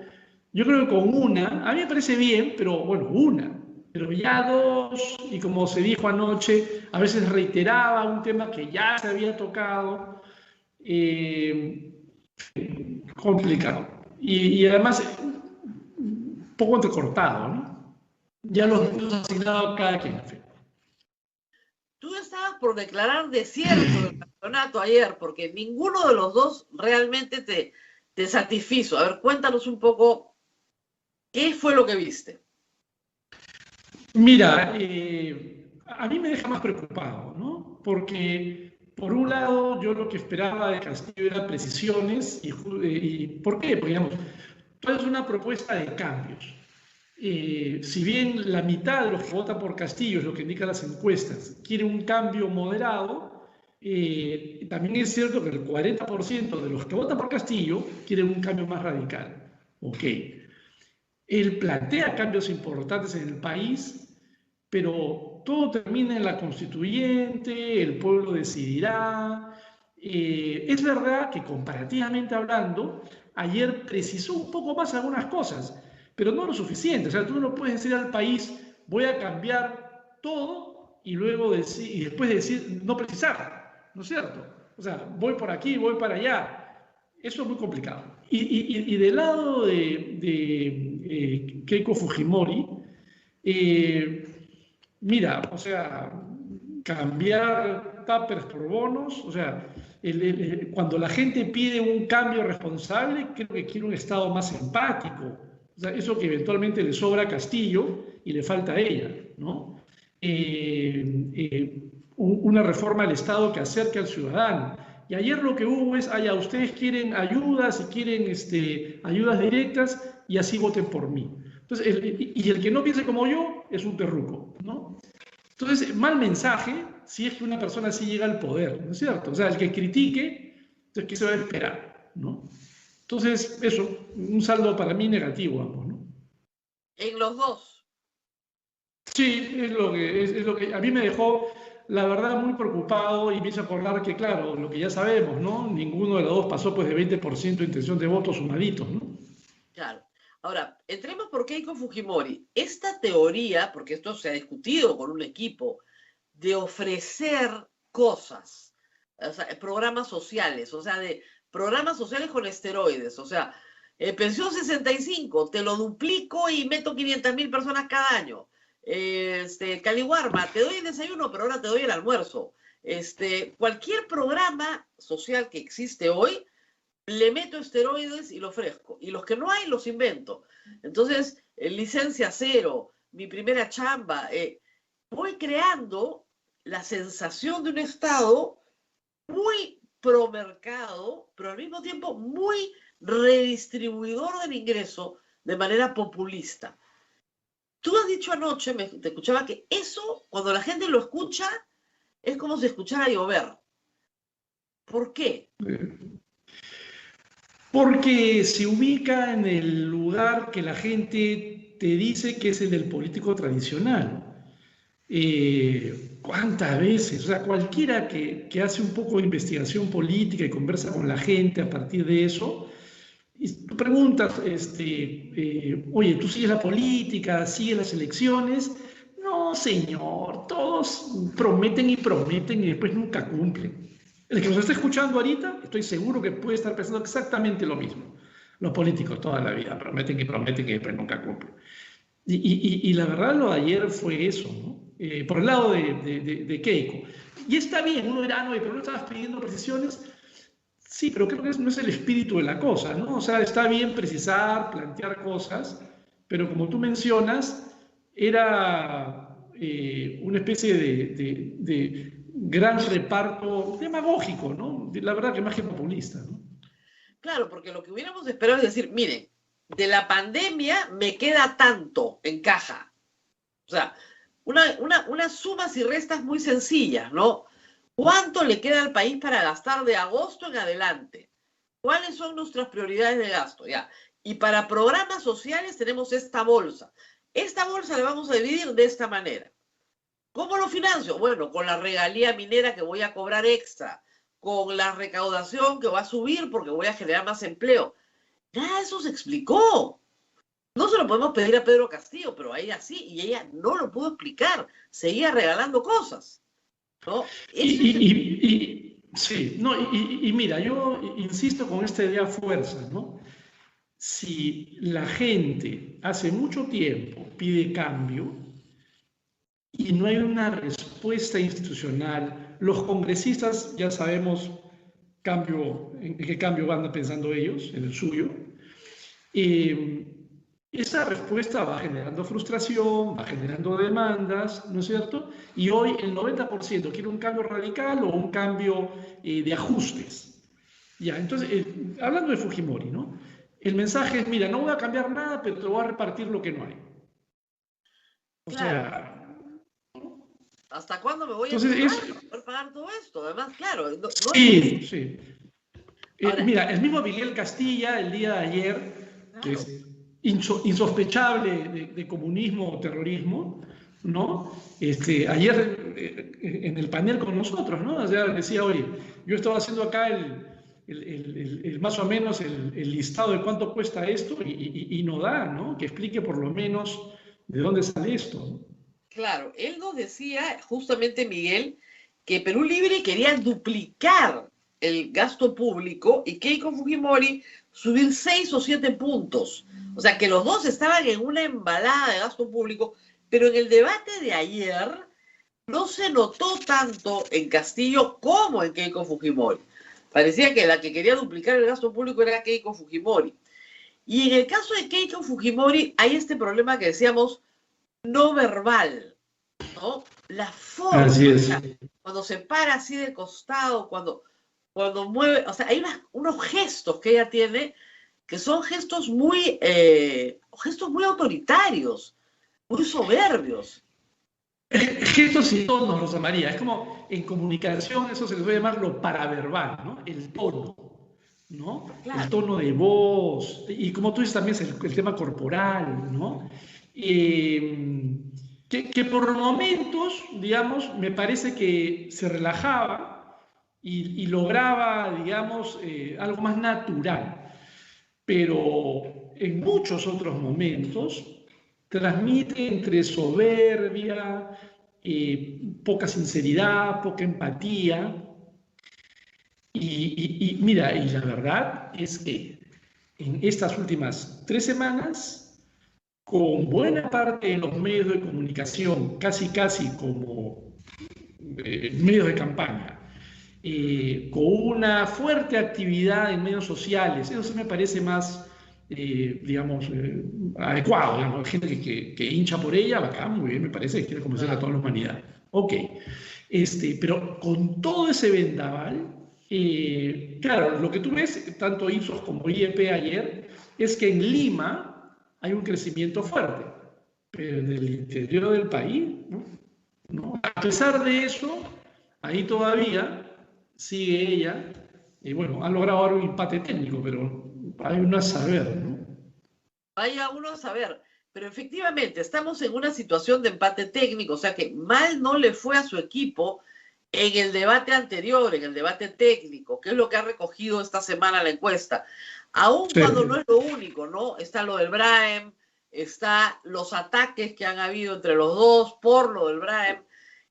yo creo que con una, a mí me parece bien, pero bueno, una, pero ya dos, y como se dijo anoche, a veces reiteraba un tema que ya se había tocado, complicado. Y además, un poco entrecortado, ¿no? Ya los asignados a cada quien. Tú estabas por declarar desierto del campeonato ayer, porque ninguno de los dos realmente te satisfizo. A ver, cuéntanos un poco, ¿qué fue lo que viste? Mira, a mí me deja más preocupado, ¿no? Porque, por un lado, yo lo que esperaba de Castillo era precisiones. ¿Y por qué? Porque, digamos, es una propuesta de cambios. Si bien la mitad de los que votan por Castillo, es lo que indican las encuestas, quiere un cambio moderado, también es cierto que el 40% de los que votan por Castillo quieren un cambio más radical. Ok. Él plantea cambios importantes en el país, pero todo termina en la constituyente, el pueblo decidirá. Es verdad que comparativamente hablando, ayer precisó un poco más algunas cosas, pero no lo suficiente. O sea, tú no puedes decir al país, voy a cambiar todo y luego y después decir, no precisar, ¿no es cierto? O sea, voy por aquí, voy para allá. Eso es muy complicado. Y del lado de Keiko Fujimori, mira, o sea, cambiar tuppers por bonos, o sea, cuando la gente pide un cambio responsable, creo que quiere un Estado más empático. O sea, eso que eventualmente le sobra a Castillo y le falta a ella, ¿no? Una reforma al Estado que acerque al ciudadano. Y ayer lo que hubo es, ustedes quieren ayudas y quieren ayudas directas y así voten por mí. Entonces, el que no piense como yo es un terruco, ¿no? Entonces, mal mensaje si es que una persona así llega al poder, ¿no es cierto? O sea, el que critique, entonces, ¿qué se va a esperar, no? Entonces, eso, un saldo para mí negativo ambos, ¿no? En los dos. Sí, es lo que a mí me dejó, la verdad, muy preocupado y me hizo acordar que, claro, lo que ya sabemos, ¿no? Ninguno de los dos pasó pues de 20% de intención de votos sumaditos, ¿no? Claro. Ahora, entremos por Keiko Fujimori. Esta teoría, porque esto se ha discutido con un equipo, de ofrecer cosas, o sea, programas sociales, o sea, de programas sociales con esteroides, o sea, pensión 65, te lo duplico y meto 500.000 personas cada año. Caliwarma, te doy el desayuno, pero ahora te doy el almuerzo. Cualquier programa social que existe hoy, le meto esteroides y lo ofrezco. Y los que no hay, los invento. Entonces, licencia cero, mi primera chamba, voy creando la sensación de un Estado muy promercado, pero al mismo tiempo muy redistribuidor del ingreso de manera populista. Tú has dicho anoche, te escuchaba, que eso, cuando la gente lo escucha, es como si escuchara llover. ¿Por qué? Porque se ubica en el lugar que la gente te dice que es el del político tradicional. ¿Cuántas veces? O sea, cualquiera que hace un poco de investigación política y conversa con la gente a partir de eso, y tú preguntas, oye, ¿tú sigues la política, sigues las elecciones? No, señor, todos prometen y prometen y después nunca cumplen. El que nos está escuchando ahorita, estoy seguro que puede estar pensando exactamente lo mismo. Los políticos toda la vida prometen y prometen y después nunca cumplen. Y la verdad lo de ayer fue eso, ¿no? Por el lado de Keiko. Y está bien, uno dirá, no, pero no estabas pidiendo precisiones. Sí, pero creo que no es el espíritu de la cosa, ¿no? O sea, está bien precisar, plantear cosas, pero como tú mencionas, era una especie de gran reparto demagógico, ¿no? La verdad que más que populista, ¿no? Claro, porque lo que hubiéramos esperado es decir, miren, de la pandemia me queda tanto en caja. O sea, unas sumas y restas muy sencillas, ¿no? ¿Cuánto le queda al país para gastar de agosto en adelante? ¿Cuáles son nuestras prioridades de gasto? Ya. Y para programas sociales tenemos esta bolsa. Esta bolsa la vamos a dividir de esta manera. ¿Cómo lo financio? Bueno, con la regalía minera que voy a cobrar extra, con la recaudación que va a subir porque voy a generar más empleo. Nada de eso se explicó. No se lo podemos pedir a Pedro Castillo, pero a ella sí, y ella no lo pudo explicar. Seguía regalando cosas, ¿no? Sí, no, y mira, yo insisto con esta idea fuerza, ¿no? Si la gente hace mucho tiempo pide cambio y no hay una respuesta institucional, los congresistas ya sabemos en qué cambio van pensando ellos, en el suyo, esa respuesta va generando frustración, va generando demandas, ¿no es cierto? Y hoy el 90% quiere un cambio radical o un cambio de ajustes. Ya, entonces, hablando de Fujimori, ¿no? El mensaje es, mira, no voy a cambiar nada, pero te voy a repartir lo que no hay. O claro. sea... ¿Hasta cuándo me voy a poder pagar todo esto? Además, claro. Sí. Ahora, mira, el mismo Miguel Castilla, el día de ayer, claro, que es insospechable de comunismo o terrorismo, ¿no? Ayer en el panel con nosotros, ¿no? O sea, decía, oye, yo estaba haciendo acá más o menos el listado de cuánto cuesta esto y no da, ¿no? Que explique por lo menos de dónde sale esto, ¿no? Claro, él nos decía, justamente Miguel, que Perú Libre quería duplicar el gasto público y Keiko Fujimori subir 6 o 7 puntos. O sea, que los dos estaban en una embalada de gasto público, pero en el debate de ayer no se notó tanto en Castillo como en Keiko Fujimori. Parecía que la que quería duplicar el gasto público era Keiko Fujimori. Y en el caso de Keiko Fujimori hay este problema que decíamos no verbal, ¿no? La forma, así es. Cuando se para así de costado, cuando mueve, o sea, hay unos gestos que ella tiene que son gestos muy autoritarios, muy soberbios. Gestos y tonos, Rosa María. Es como en comunicación, eso se les puede llamar lo paraverbal, ¿no? El tono, ¿no? Claro. El tono de voz. Y como tú dices también, es el tema corporal, ¿no? Que por momentos, digamos, me parece que se relajaba y lograba, digamos, algo más natural. Pero en muchos otros momentos transmite entre soberbia, poca sinceridad, poca empatía. Y mira, y la verdad es que en estas últimas 3 semanas, con buena parte de los medios de comunicación, casi como medios de campaña, con una fuerte actividad en medios sociales, eso sí me parece más, digamos, adecuado, digamos, gente que hincha por ella, bacán, muy bien, me parece que quiere convencer a toda la humanidad. Ok, pero con todo ese vendaval, claro, lo que tú ves, tanto Ipsos como IEP ayer, es que en Lima hay un crecimiento fuerte, pero en el interior del país, ¿no? A pesar de eso, ahí todavía sigue ella, y bueno, han logrado ahora un empate técnico, pero hay uno a saber, ¿no? Vaya uno a saber. Pero efectivamente, estamos en una situación de empate técnico, o sea que mal no le fue a su equipo en el debate anterior, en el debate técnico, que es lo que ha recogido esta semana la encuesta. Aun cuando no es lo único, ¿no? Está lo del Brahim, está los ataques que han habido entre los dos por lo del Brahim,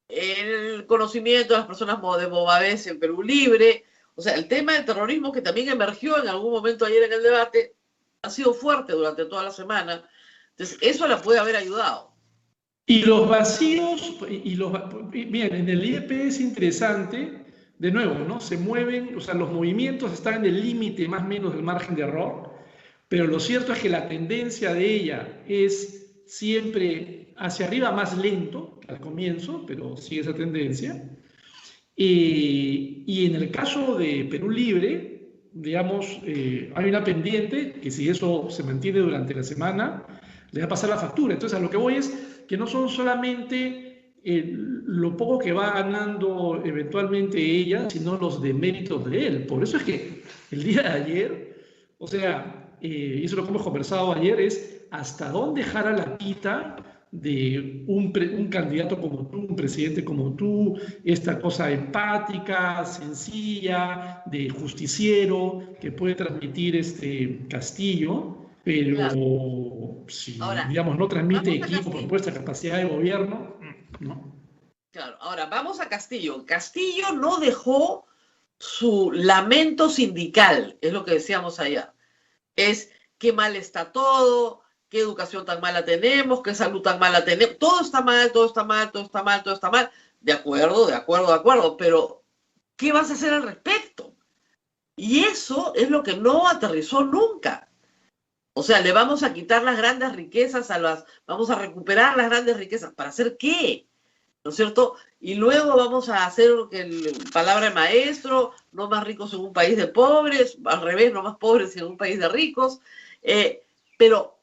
el conocimiento de las personas de Movadez en Perú Libre, o sea, el tema del terrorismo que también emergió en algún momento ayer en el debate, ha sido fuerte durante toda la semana. Entonces, eso la puede haber ayudado. Y los vacíos, bien, en el IEP es interesante, de nuevo, ¿no? Se mueven, o sea, los movimientos están en el límite más o menos del margen de error, pero lo cierto es que la tendencia de ella es siempre hacia arriba más lento al comienzo, pero sigue esa tendencia. Y en el caso de Perú Libre, digamos, hay una pendiente que si eso se mantiene durante la semana, le va a pasar la factura. Entonces, a lo que voy es que no son solamente lo poco que va ganando eventualmente ella, sino los deméritos de él. Por eso es que el día de ayer, o sea, y eso es lo que hemos conversado ayer, es hasta dónde jara la pita de un candidato como tú, un presidente como tú, esta cosa empática, sencilla, de justiciero, que puede transmitir Castillo, pero claro, si, ahora, digamos, no transmite equipo, propuesta, capacidad de gobierno, no. Claro, ahora vamos a Castillo. Castillo no dejó su lamento sindical, es lo que decíamos ayer. Es qué mal está todo, qué educación tan mala tenemos, qué salud tan mala tenemos, todo está mal, todo está mal, todo está mal, todo está mal. De acuerdo, de acuerdo, de acuerdo, pero ¿qué vas a hacer al respecto? Y eso es lo que no aterrizó nunca. O sea, le vamos a quitar las grandes riquezas vamos a recuperar las grandes riquezas. ¿Para hacer qué? ¿No es cierto? Y luego vamos a hacer palabra de maestro, no más ricos en un país de pobres, al revés, no más pobres en un país de ricos. Pero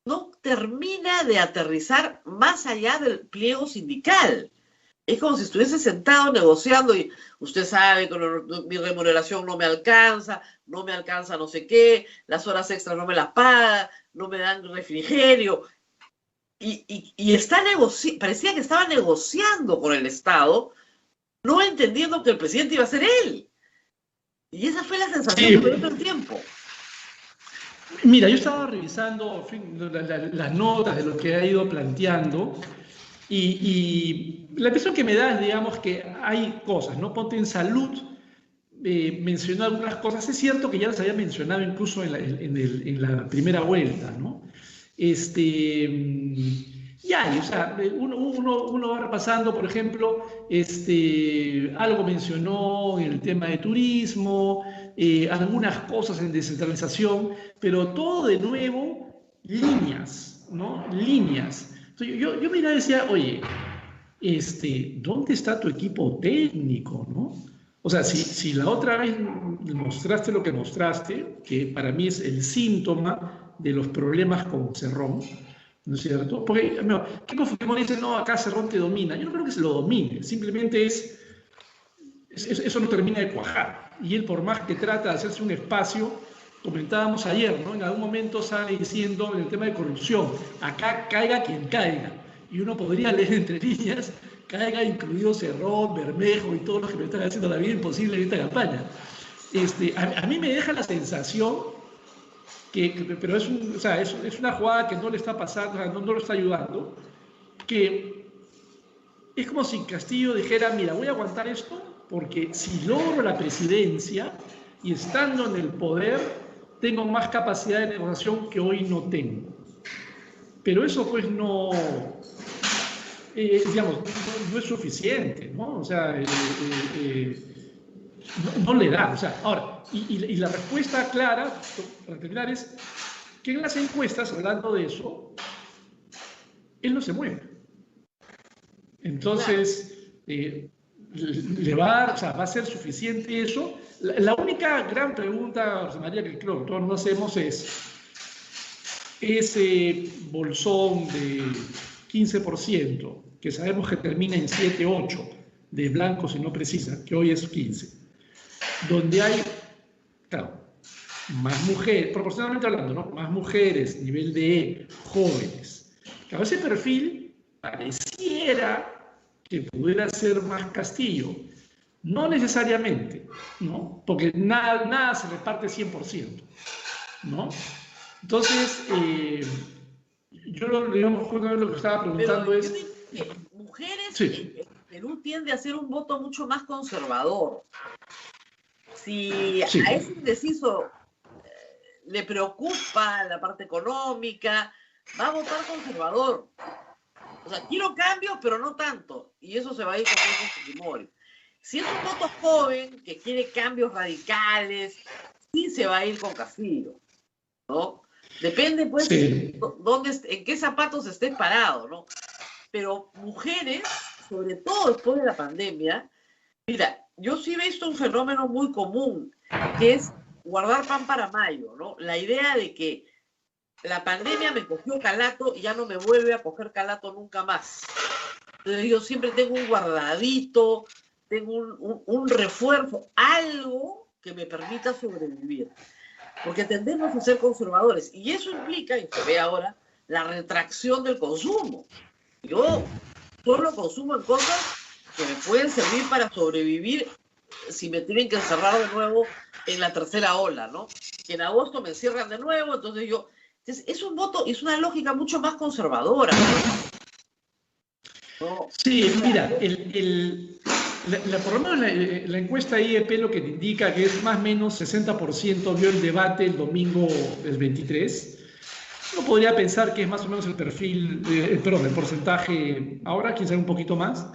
no termina de aterrizar más allá del pliego sindical. Es como si estuviese sentado negociando y usted sabe que mi remuneración no me alcanza no sé qué, las horas extras no me las pagan, no me dan refrigerio. Y parecía que estaba negociando con el Estado, no entendiendo que el presidente iba a ser él. Y esa fue la sensación que me dio todo el tiempo. Mira, yo estaba revisando las notas de lo que ha ido planteando y la impresión que me da es, digamos, que hay cosas, ¿no? Ponte en salud, mencionó algunas cosas. Es cierto que ya las había mencionado incluso en la primera vuelta, ¿no? Ya, o sea, uno va repasando, por ejemplo, algo mencionó en el tema de turismo, algunas cosas en descentralización, pero todo de nuevo líneas, ¿no? Líneas. Entonces, yo miraba y decía, oye, ¿dónde está tu equipo técnico, no? O sea, si la otra vez mostraste lo que mostraste, que para mí es el síntoma de los problemas con Cerrón, ¿no es cierto? Porque, ¿qué Fujimori dice? No, acá Cerrón te domina. Yo no creo que se lo domine, simplemente eso no termina de cuajar. Y él, por más que trata de hacerse un espacio, comentábamos ayer, ¿no? En algún momento sale diciendo en el tema de corrupción, acá caiga quien caiga. Y uno podría leer entre líneas, caiga incluido Cerrón, Bermejo y todos los que me están haciendo la vida imposible en esta campaña. A mí me deja la sensación pero es una jugada que no le está pasando, o sea, no lo está ayudando, que es como si Castillo dijera, mira, voy a aguantar esto porque si logro la presidencia y estando en el poder, tengo más capacidad de negociación que hoy no tengo. Pero eso pues no, digamos, no es suficiente, ¿no? O sea, no le da. O sea, ahora, y la respuesta clara, para terminar, es que en las encuestas, hablando de eso, él no se mueve. Entonces, le va a dar, o sea, va a ser suficiente eso. La única gran pregunta, Rosa María, que creo que todos nos hacemos es, ese bolsón de 15%, que sabemos que termina en 7, 8, de blancos y no precisa, que hoy es 15, donde hay, claro, más mujeres, proporcionalmente hablando, ¿no? Más mujeres, nivel de E, jóvenes. Claro, ese perfil pareciera que pudiera ser más Castillo. No necesariamente, ¿no? Porque nada se reparte 100%, ¿no? Entonces, yo, digamos, justamente lo que estaba preguntando Pero es... yo digo que mujeres, Sí. Perú tiende a ser un voto mucho más conservador. Si Sí. a ese indeciso le preocupa la parte económica, va a votar conservador. O sea, quiero cambios, pero no tanto. Y eso se va a ir con Keiko Fujimori. Si es un voto joven que quiere cambios radicales, sí se va a ir con Castillo, ¿no? Depende, pues, Sí. en qué zapatos estés parado, ¿no? Pero mujeres, sobre todo después de la pandemia, mira, yo sí he visto un fenómeno muy común, que es guardar pan para mayo, ¿no? La idea de que la pandemia me cogió calato y ya no me vuelve a coger calato nunca más. Entonces yo siempre tengo un guardadito, tengo un refuerzo, algo que me permita sobrevivir. Porque tendemos a ser conservadores y eso implica, y se ve ahora, la retracción del consumo. Yo solo consumo en cosas que me pueden servir para sobrevivir si me tienen que encerrar de nuevo en la tercera ola, ¿no? Que en agosto me encierran de nuevo, entonces yo... Entonces, es un voto, es una lógica mucho más conservadora, ¿no? Sí, mira, por lo menos la encuesta IEP lo que te indica que es más o menos 60% vio el debate el domingo del 23. Uno podría pensar que es más o menos el perfil, perdón, el porcentaje ahora, quizá un poquito más,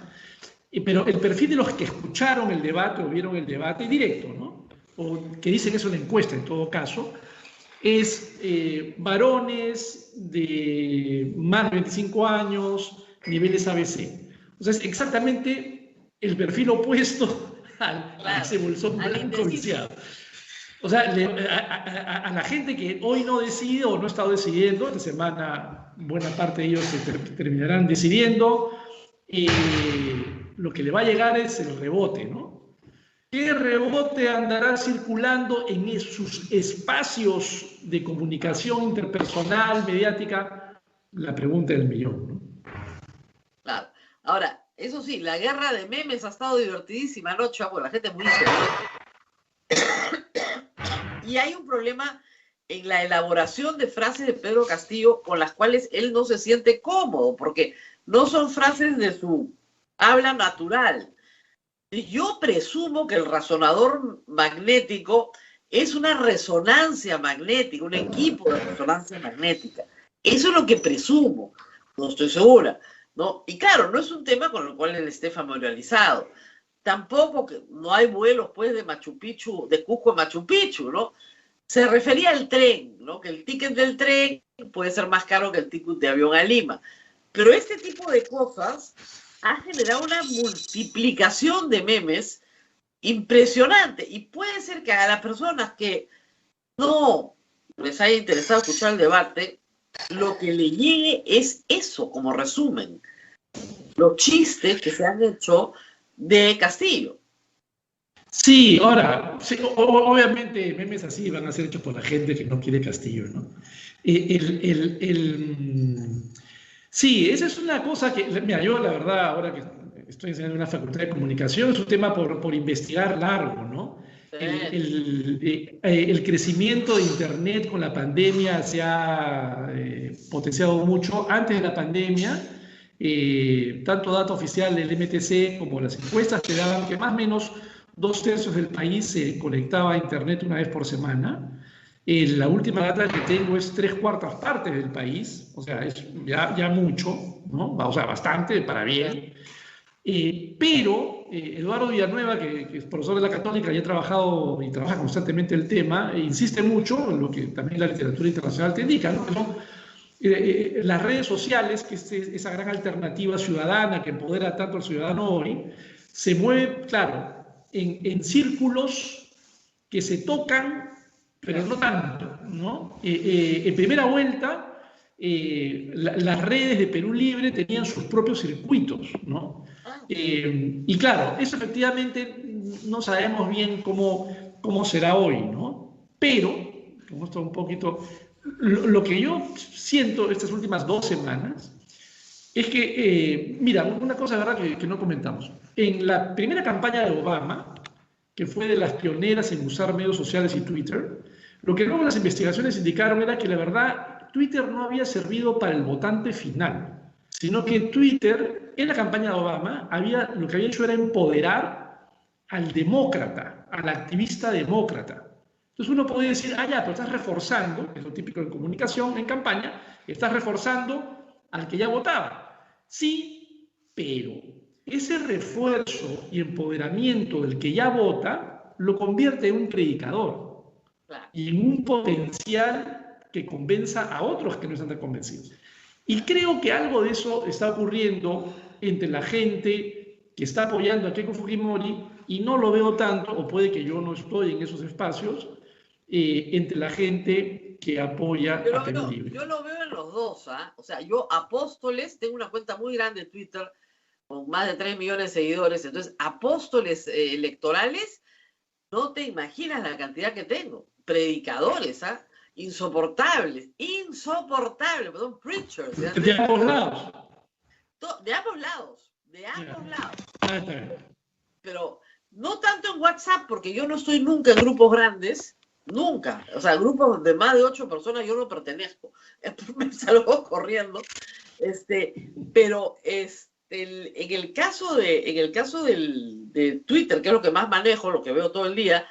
pero el perfil de los que escucharon el debate o vieron el debate directo, ¿no? O que dicen eso en la encuesta en todo caso, es varones de más de 25 años, niveles ABC. O sea, es exactamente el perfil opuesto a ese bolsón blanco viciado. O sea, a la gente que hoy no decide o no ha estado decidiendo, esta semana buena parte de ellos se terminarán decidiendo, lo que le va a llegar es el rebote, ¿no? ¿Qué rebote andará circulando en sus espacios de comunicación interpersonal, mediática? La pregunta del millón, ¿no? Claro. Ahora, eso sí, la guerra de memes ha estado divertidísima anoche, porque la gente es muy y hay un problema en la elaboración de frases de Pedro Castillo con las cuales él no se siente cómodo, porque no son frases de su habla natural. Yo presumo que el razonador magnético es una resonancia magnética, un equipo de resonancia magnética. Eso es lo que presumo, no estoy segura, ¿no? Y claro, no es un tema con el cual él esté familiarizado. Tampoco que no hay vuelos, pues, de Machu Picchu, de Cusco a Machu Picchu, ¿no? Se refería al tren, ¿no? Que el ticket del tren puede ser más caro que el ticket de avión a Lima. Pero este tipo de cosas ha generado una multiplicación de memes impresionante. Y puede ser que a las personas que no les haya interesado escuchar el debate, lo que le llegue es eso, como resumen. Los chistes que se han hecho de Castillo. Sí, ahora, sí, obviamente memes así van a ser hechos por la gente que no quiere Castillo, ¿no? Sí, esa es una cosa que, mira, yo la verdad, ahora que estoy enseñando en una facultad de comunicación, es un tema por investigar largo, ¿no? El crecimiento de Internet con la pandemia se ha potenciado mucho. Antes de la pandemia, tanto data oficial del MTC como las encuestas te daban que más o menos 2/3 del país se conectaba a Internet una vez por semana. La última data que tengo es 3/4 partes del país, o sea, es ya mucho, ¿no? O sea, bastante, para bien. Pero Eduardo Villanueva, que es profesor de la Católica y ha trabajado y trabaja constantemente el tema, insiste mucho en lo que también la literatura internacional te indica, ¿no? Las redes sociales, que es esa gran alternativa ciudadana que empodera tanto al ciudadano hoy, se mueve, claro, en círculos que se tocan, pero no tanto, ¿no? En primera vuelta, las redes de Perú Libre tenían sus propios circuitos, ¿no? Y claro, eso efectivamente no sabemos bien cómo será hoy, ¿no? Pero, como esto un poquito, lo que yo siento estas últimas 2 semanas es que, mira, una cosa verdad que no comentamos. En la primera campaña de Obama, que fue de las pioneras en usar medios sociales y Twitter, lo que luego las investigaciones indicaron era que la verdad Twitter no había servido para el votante final, sino que Twitter, en la campaña de Obama, lo que había hecho era empoderar al demócrata, al activista demócrata. Entonces uno puede decir, ya, pero estás reforzando, que es lo típico en comunicación, en campaña, estás reforzando al que ya votaba. Sí, pero ese refuerzo y empoderamiento del que ya vota lo convierte en un predicador y en un potencial que convenza a otros que no están tan convencidos. Y creo que algo de eso está ocurriendo entre la gente que está apoyando a Keiko Fujimori, y no lo veo tanto, o puede que yo no estoy en esos espacios, entre la gente que apoya a Perú Libre. Yo lo veo en los dos, O sea, yo Apóstoles, tengo una cuenta muy grande en Twitter, con más de 3 millones de seguidores, entonces Apóstoles electorales, no te imaginas la cantidad que tengo. Predicadores, insoportables, perdón, preachers. De ambos lados. De ambos lados. Pero no tanto en WhatsApp, porque yo no estoy nunca en grupos grandes, nunca. O sea, grupos de más de 8 personas yo no pertenezco. Me salgo corriendo. Pero en el caso de Twitter, que es lo que más manejo, lo que veo todo el día,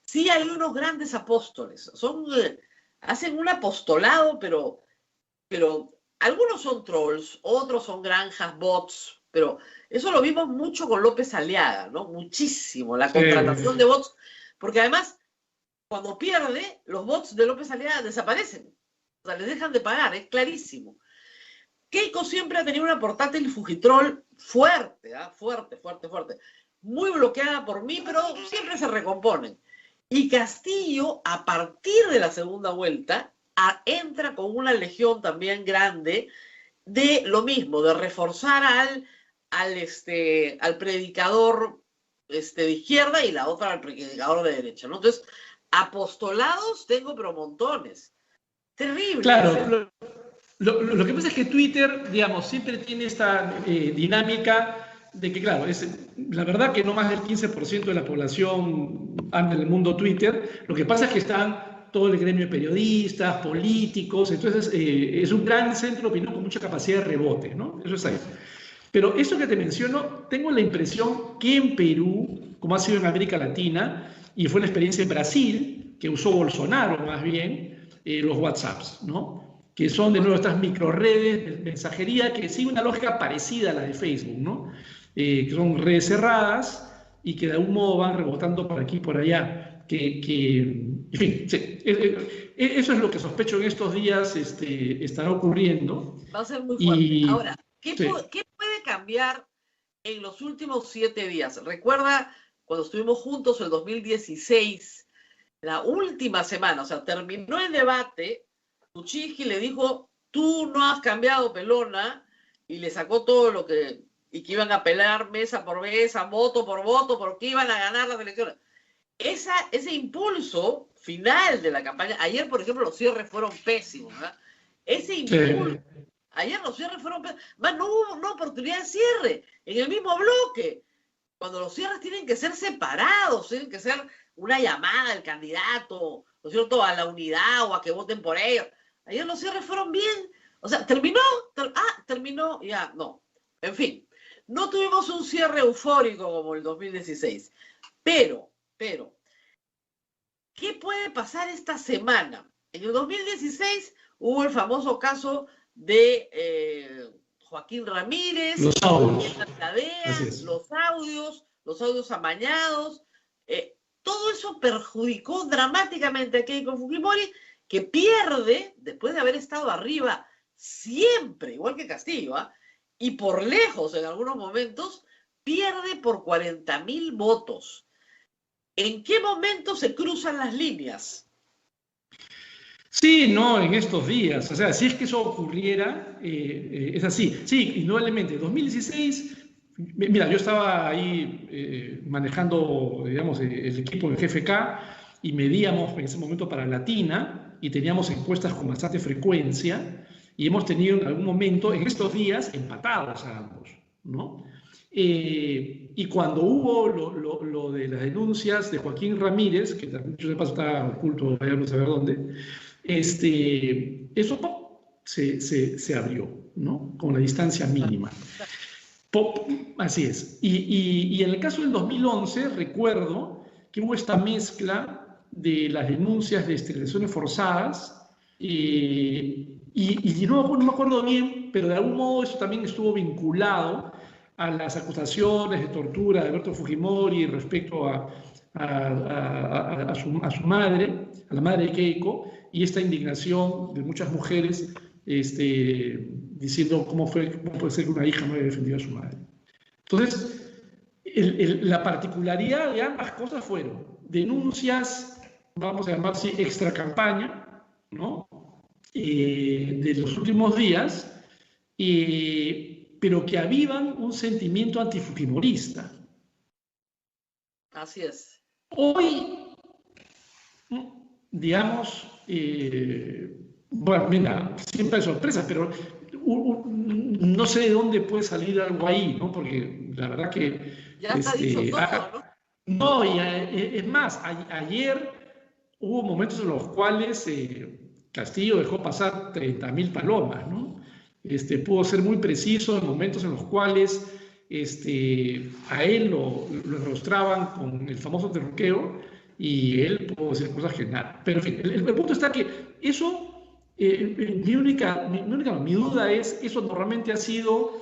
sí hay unos grandes apóstoles. Hacen un apostolado, pero algunos son trolls, otros son granjas, bots, pero eso lo vimos mucho con López Aliaga, ¿no? Muchísimo, la contratación de bots, porque además, cuando pierde, los bots de López Aliaga desaparecen. O sea, les dejan de pagar, es clarísimo. Keiko siempre ha tenido una portátil Fujitrol fuerte, fuerte. Muy bloqueada por mí, pero siempre se recomponen. Y Castillo, a partir de la segunda vuelta, entra con una legión también grande de lo mismo, de reforzar al predicador de izquierda y la otra al predicador de derecha, ¿no? Entonces, apostolados tengo, pero montones. Terrible. Claro, lo que pasa es que Twitter, digamos, siempre tiene esta dinámica de que, claro, la verdad que no más del 15% de la población anda en el mundo Twitter. Lo que pasa es que están todo el gremio de periodistas, políticos, entonces es un gran centro de opinión con mucha capacidad de rebote, ¿no? Eso es ahí. Pero eso que te menciono, tengo la impresión que en Perú, como ha sido en América Latina, y fue la experiencia en Brasil, que usó Bolsonaro más bien, los WhatsApps, ¿no? Que son de nuevo estas microredes de mensajería que siguen una lógica parecida a la de Facebook, ¿no? Que son redes cerradas y que de algún modo van rebotando por aquí y por allá. En fin, sí, eso es lo que sospecho en estos días estará ocurriendo. Va a ser muy fuerte. Ahora, ¿qué puede cambiar en los últimos 7 días? Recuerda cuando estuvimos juntos el 2016, la última semana, o sea, terminó el debate, Kuczynski le dijo, tú no has cambiado, pelona, y le sacó todo lo que, y que iban a pelear mesa por mesa, voto, porque iban a ganar las elecciones. Ese impulso final de la campaña, ayer, por ejemplo, los cierres fueron pésimos, ¿verdad? Ese impulso, ayer los cierres fueron pésimos, más no hubo una oportunidad de cierre, en el mismo bloque, cuando los cierres tienen que ser separados, tienen que ser una llamada al candidato, ¿no es cierto?, a la unidad o a que voten por ellos. Ayer los cierres fueron bien, o sea, terminó, ya, no. En fin, no tuvimos un cierre eufórico como el 2016, pero, ¿qué puede pasar esta semana? En el 2016 hubo el famoso caso de Joaquín Ramírez, los audios, los audios amañados, todo eso perjudicó dramáticamente a Keiko Fujimori, que pierde, después de haber estado arriba siempre, igual que Castillo, y por lejos en algunos momentos, pierde por 40.000 votos. ¿En qué momento se cruzan las líneas? Sí, no, en estos días. O sea, si es que eso ocurriera, es así. Sí, indudablemente. 2016 Mira, yo estaba ahí manejando, digamos, el equipo del GFK y medíamos en ese momento para Latina y teníamos encuestas con bastante frecuencia y hemos tenido en algún momento, en estos días, empatados a ambos, ¿no? Y cuando hubo lo de las denuncias de Joaquín Ramírez, que también, yo de paso está oculto, vaya a saber dónde, eso se abrió, ¿no? Con la distancia mínima. Así es. Y en el caso del 2011, recuerdo que hubo esta mezcla de las denuncias de esterilizaciones forzadas y no me acuerdo bien, pero de algún modo eso también estuvo vinculado a las acusaciones de tortura de Alberto Fujimori respecto a su madre, a la madre de Keiko, y esta indignación de muchas mujeres diciendo cómo puede ser que una hija no haya defendido a su madre. Entonces, la particularidad de ambas cosas fueron denuncias, vamos a llamar así, extra campaña, ¿no? De los últimos días, pero que avivan un sentimiento antifujimorista. Así es. Hoy, digamos, bueno, mira, siempre hay sorpresas, pero no sé de dónde puede salir algo ahí, ¿no? Porque la verdad que... Ya está dicho todo, No, ¿no? y es más, ayer hubo momentos en los cuales Castillo dejó pasar 30.000 palomas, ¿no? Pudo ser muy preciso en momentos en los cuales a él lo enrostraban con el famoso terruqueo y él pudo decir cosas que nada. Pero en fin, el punto está que eso... mi duda es, eso normalmente ha sido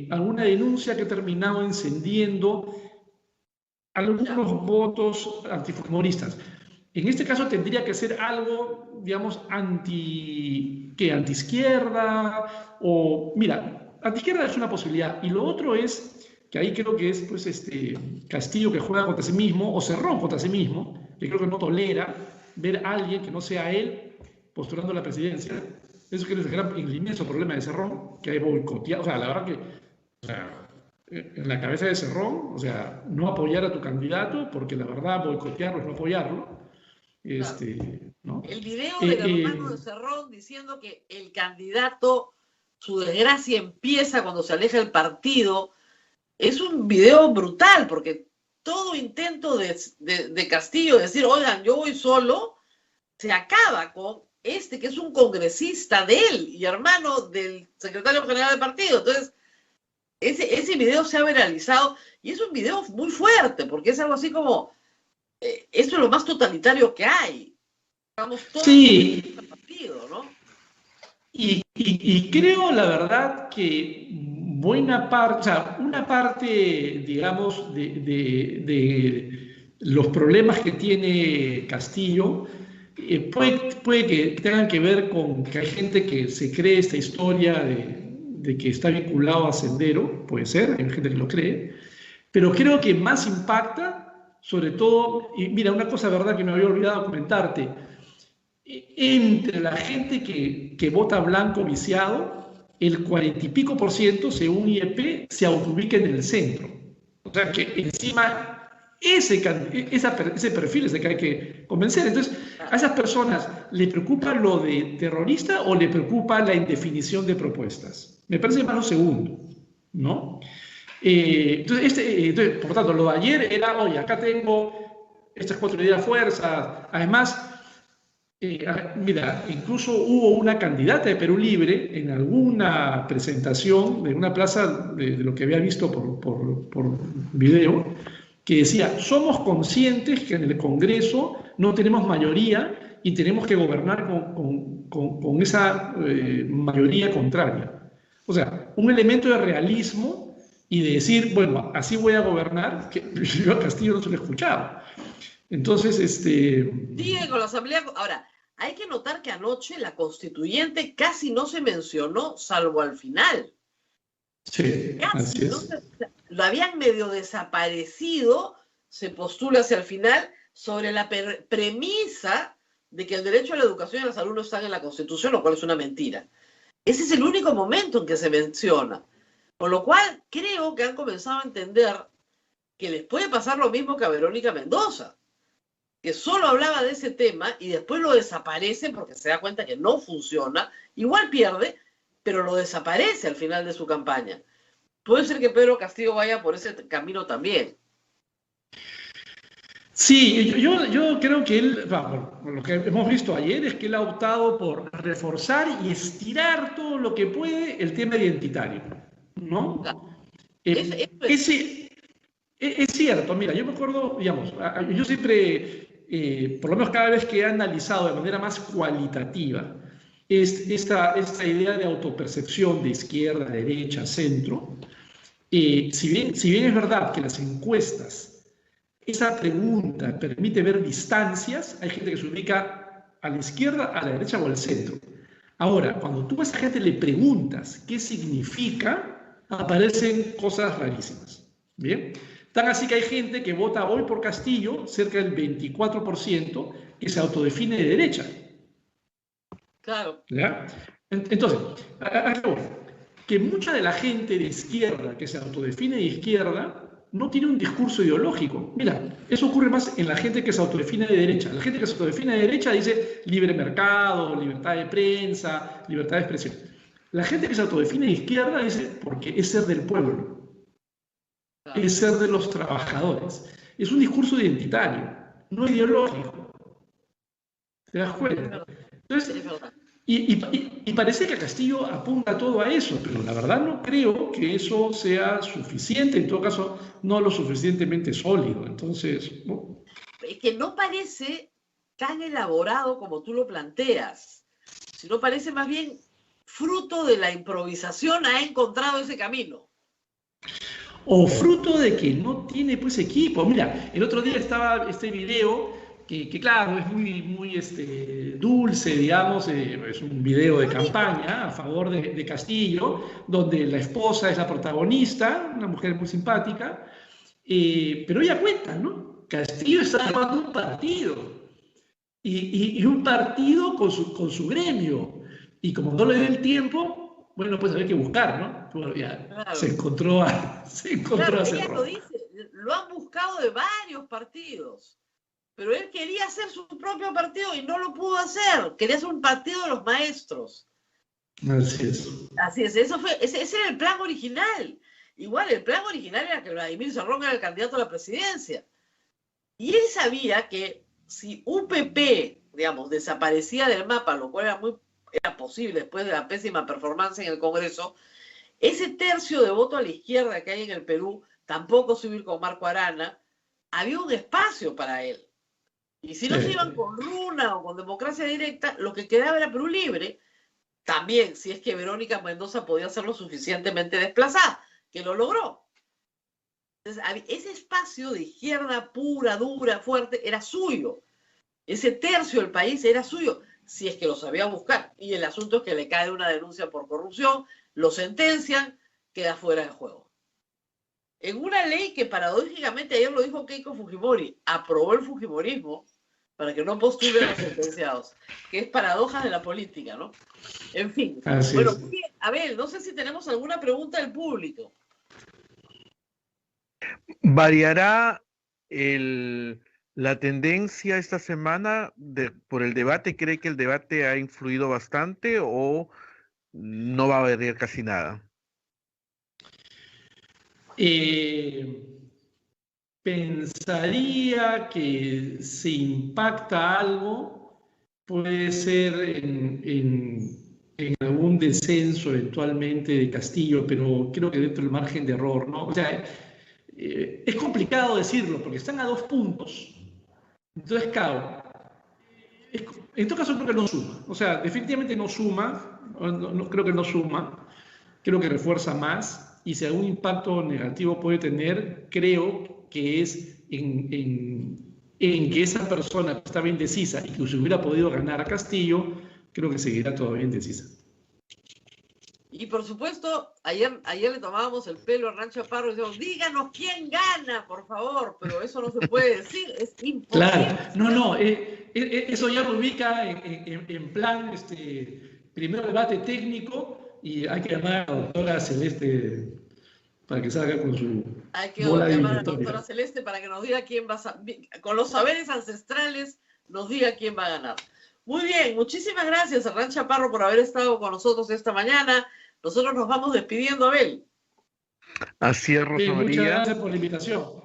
alguna denuncia que ha terminado encendiendo algunos votos antifujimoristas. En este caso tendría que ser algo, digamos, anti-izquierda, o, mira, anti-izquierda es una posibilidad, y lo otro es, que ahí creo que es, pues, Castillo que juega contra sí mismo, o Cerrón contra sí mismo, que creo que no tolera ver a alguien que no sea él postulando la presidencia. Eso que es el inmenso problema de Cerrón, que hay boicoteado. O sea, la verdad que, o sea, en la cabeza de Cerrón, o sea, no apoyar a tu candidato, porque la verdad boicotearlo es no apoyarlo. ¿No? El video del hermano de Cerrón diciendo que el candidato, su desgracia empieza cuando se aleja del partido, es un video brutal, porque todo intento de Castillo de decir, oigan, yo voy solo, se acaba con que es un congresista de él y hermano del secretario general del partido. Entonces, ese video se ha viralizado y es un video muy fuerte, porque es algo así como, esto es lo más totalitario que hay. Vamos todos sí. en el partido, ¿no? Y creo, la verdad, que buena parte, o sea, una parte, digamos, de los problemas que tiene Castillo, puede que tengan que ver con que hay gente que se cree esta historia de que está vinculado a Sendero, puede ser, hay gente que lo cree, pero creo que más impacta, sobre todo, y mira, una cosa, verdad, que me había olvidado comentarte, entre la gente que vota blanco viciado, el 40 y pico %, según IEP, se autoubica en el centro. O sea que encima ese perfil es el que hay que convencer. Entonces, ¿a esas personas le preocupa lo de terrorista o le preocupa la indefinición de propuestas? Me parece más lo segundo, ¿no? Entonces, por lo tanto, lo de ayer era, oye, acá tengo estas 4 ideas fuerzas. Además, mira, incluso hubo una candidata de Perú Libre en alguna presentación de una plaza de lo que había visto por video, que decía, somos conscientes que en el Congreso no tenemos mayoría y tenemos que gobernar con esa mayoría contraria. O sea, un elemento de realismo y de decir, bueno, así voy a gobernar, que yo a Castillo no se lo he escuchado. Entonces, Sigue con la asamblea. Ahora, hay que notar que anoche la constituyente casi no se mencionó, salvo al final. Sí, así es. No lo habían medio desaparecido, se postula hacia el final, sobre la premisa de que el derecho a la educación y a la salud no están en la Constitución, lo cual es una mentira. Ese es el único momento en que se menciona. Con lo cual, creo que han comenzado a entender que les puede pasar lo mismo que a Verónica Mendoza, que solo hablaba de ese tema y después lo desaparece porque se da cuenta que no funciona, igual pierde, pero lo desaparece al final de su campaña. Puede ser que Pedro Castillo vaya por ese camino también. Sí, yo creo que él, por lo que hemos visto ayer, es que él ha optado por reforzar y estirar todo lo que puede el tema identitario, ¿no? Claro. Es cierto, mira, yo me acuerdo, digamos, yo siempre, por lo menos cada vez que he analizado de manera más cualitativa esta idea de autopercepción de izquierda, derecha, centro, si bien es verdad que las encuestas, esa pregunta permite ver distancias, hay gente que se ubica a la izquierda, a la derecha o al centro. Ahora, cuando tú a esa gente le preguntas qué significa, aparecen cosas rarísimas. ¿Bien? Tan así que hay gente que vota hoy por Castillo, cerca del 24%, que se autodefine de derecha. Claro. ¿Ya? Entonces, que mucha de la gente de izquierda que se autodefine de izquierda no tiene un discurso ideológico. Mira, eso ocurre más en la gente que se autodefine de derecha. La gente que se autodefine de derecha dice libre mercado, libertad de prensa, libertad de expresión. La gente que se autodefine de izquierda dice porque es ser del pueblo, es ser de los trabajadores. Es un discurso identitario, no ideológico. ¿Te das cuenta? Entonces, y parece que Castillo apunta todo a eso, pero la verdad no creo que eso sea suficiente, en todo caso no lo suficientemente sólido. Entonces, ¿no? Es que no parece tan elaborado como tú lo planteas, sino parece más bien fruto de la improvisación, ha encontrado ese camino. O fruto de que no tiene pues equipo. Mira, el otro día estaba este video que claro, es muy dulce, digamos, es un video de campaña a favor de Castillo, donde la esposa es la protagonista, una mujer muy simpática, pero ella cuenta, ¿no? Castillo está armando un partido, y un partido con su gremio, y como no le dio el tiempo, bueno, pues había que buscar, ¿no? Bueno, ya claro. se encontró a ella lo dice, lo han buscado de varios partidos. Pero él quería hacer su propio partido y no lo pudo hacer. Quería hacer un partido de los maestros. Así es. Así es. Ese era el plan original. Igual, el plan original era que Vladimir Cerrón era el candidato a la presidencia. Y él sabía que si UPP, digamos, desaparecía del mapa, lo cual era posible después de la pésima performance en el Congreso, ese tercio de voto a la izquierda que hay en el Perú, tampoco subir con Marco Arana, había un espacio para él. Y si no se iban con Runa o con Democracia Directa, lo que quedaba era Perú Libre, también, si es que Verónica Mendoza podía ser lo suficientemente desplazada, que lo logró. Entonces, ese espacio de izquierda pura, dura, fuerte, era suyo. Ese tercio del país era suyo, si es que lo sabía buscar. Y el asunto es que le cae una denuncia por corrupción, lo sentencian, queda fuera de juego. En una ley que paradójicamente, ayer lo dijo Keiko Fujimori, aprobó el fujimorismo para que no postulen a los sentenciados, que es paradojas de la política, ¿no? En fin. Así bueno, es. Muy bien. Abel, no sé si tenemos alguna pregunta del público. ¿Variará la tendencia esta semana por el debate? ¿Cree que el debate ha influido bastante o no va a variar casi nada? Pensaría que si impacta algo, puede ser en algún descenso eventualmente de Castillo, pero creo que dentro del margen de error, ¿no? O sea, es complicado decirlo porque están a 2 puntos. Entonces, claro, en todo caso creo que no suma. O sea, definitivamente no suma, no creo que no suma, creo que refuerza más. Y si algún impacto negativo puede tener, creo que es en que esa persona que estaba indecisa y que se hubiera podido ganar a Castillo, creo que seguirá todavía indecisa. Y por supuesto, ayer le tomábamos el pelo a Rancho Chaparro y decíamos, díganos quién gana, por favor, pero eso no se puede decir, es imposible. Claro, eso ya lo ubica en plan, primero debate técnico, y hay que llamar a la doctora Celeste para que salga con su Hay que bola llamar a la divinatoria. doctora Celeste para que nos diga quién va a... Con los saberes ancestrales nos diga quién va a ganar. Muy bien, muchísimas gracias, Hernán Chaparro, por haber estado con nosotros esta mañana. Nosotros nos vamos despidiendo, Abel. Así es, Rosa Muchas María. gracias por la invitación.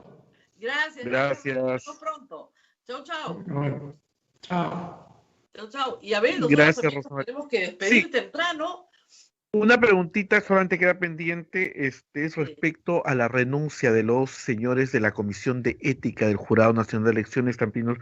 Gracias. Gracias. Nos vemos pronto. Chau, chau. Bueno, chao. Chau, chau. Y Abel, nosotros Gracias, amigos, Rosa María. tenemos que despedir Sí. temprano. Una preguntita solamente queda pendiente, es respecto a la renuncia de los señores de la Comisión de Ética del Jurado Nacional de Elecciones, Campinos,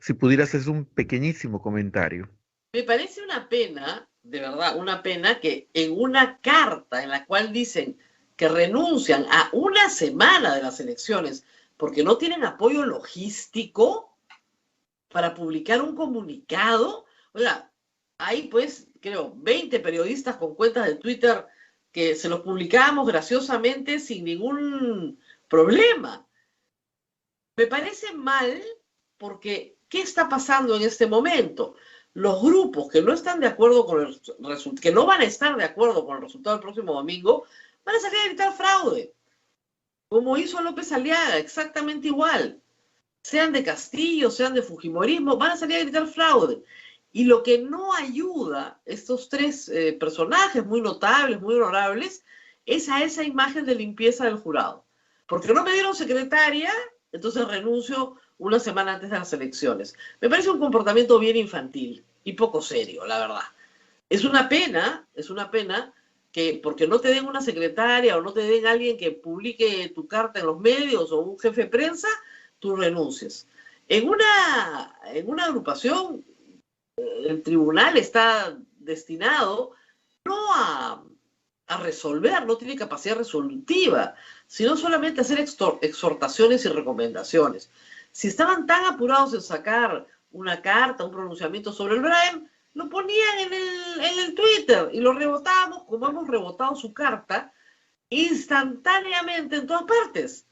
si pudiera hacer un pequeñísimo comentario. Me parece una pena, de verdad, una pena que en una carta en la cual dicen que renuncian a una semana de las elecciones porque no tienen apoyo logístico para publicar un comunicado. Oiga, hay pues, creo, 20 periodistas con cuentas de Twitter que se los publicábamos graciosamente sin ningún problema. Me parece mal porque, ¿qué está pasando en este momento? Los grupos que no están de acuerdo con el resultado, que no van a estar de acuerdo con el resultado del próximo domingo, van a salir a gritar fraude, como hizo López Aliaga, exactamente igual. Sean de Castillo, sean de Fujimorismo, van a salir a gritar fraude. Y lo que no ayuda estos tres personajes muy notables, muy honorables, es a esa imagen de limpieza del jurado. Porque no me dieron secretaria, entonces renuncio una semana antes de las elecciones. Me parece un comportamiento bien infantil y poco serio, la verdad. Es una pena que porque no te den una secretaria o no te den alguien que publique tu carta en los medios o un jefe de prensa, tú renuncies. En una agrupación, el tribunal está destinado no a resolver, no tiene capacidad resolutiva, sino solamente a hacer exhortaciones y recomendaciones. Si estaban tan apurados en sacar una carta, un pronunciamiento sobre el Braem, lo ponían en el Twitter y lo rebotábamos como hemos rebotado su carta instantáneamente en todas partes.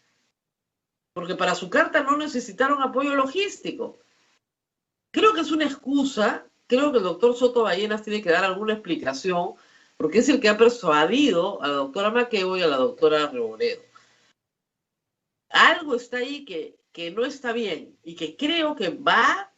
Porque para su carta no necesitaron apoyo logístico. Creo que es una excusa, creo que el doctor Soto Ballenas tiene que dar alguna explicación, porque es el que ha persuadido a la doctora Maquebo y a la doctora Reboredo. Algo está ahí que no está bien y que creo que va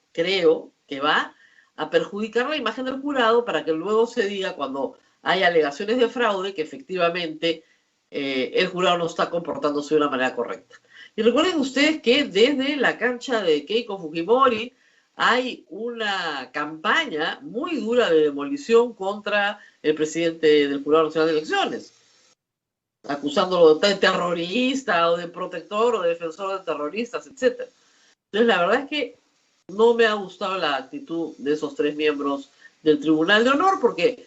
a perjudicar la imagen del jurado para que luego se diga cuando hay alegaciones de fraude que efectivamente el jurado no está comportándose de una manera correcta. Y recuerden ustedes que desde la cancha de Keiko Fujimori hay una campaña muy dura de demolición contra el presidente del Jurado Nacional de Elecciones, acusándolo de terrorista o de protector o de defensor de terroristas, etc. Entonces la verdad es que no me ha gustado la actitud de esos tres miembros del Tribunal de Honor, porque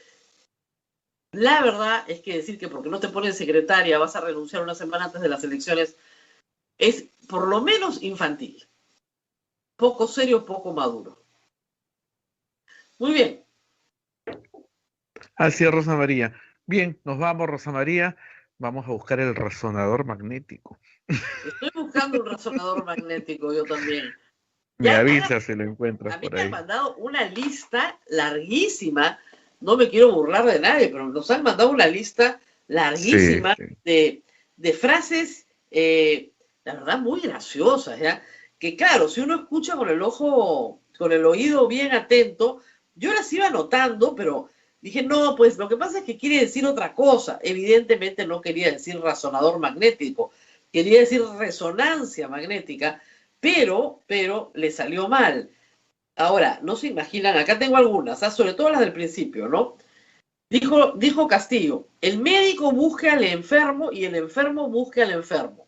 la verdad es que decir que porque no te ponen secretaria vas a renunciar una semana antes de las elecciones es por lo menos infantil, poco serio, poco maduro. Muy bien. Así es, Rosa María. Bien, nos vamos, Rosa María. Vamos a buscar el resonador magnético. Estoy buscando un resonador magnético, yo también. Me avisa si lo encuentras por ahí. A mí me han mandado una lista larguísima, no me quiero burlar de nadie, pero nos han mandado una lista larguísima de frases, la verdad, muy graciosas, ¿ya? Que claro, si uno escucha con el oído bien atento, yo las iba anotando, pero dije, no, pues lo que pasa es que quiere decir otra cosa. Evidentemente no quería decir resonador magnético, quería decir resonancia magnética, pero le salió mal. Ahora, no se imaginan, acá tengo algunas, sobre todo las del principio, ¿no? Dijo Castillo, el médico busque al enfermo y el enfermo busque al enfermo.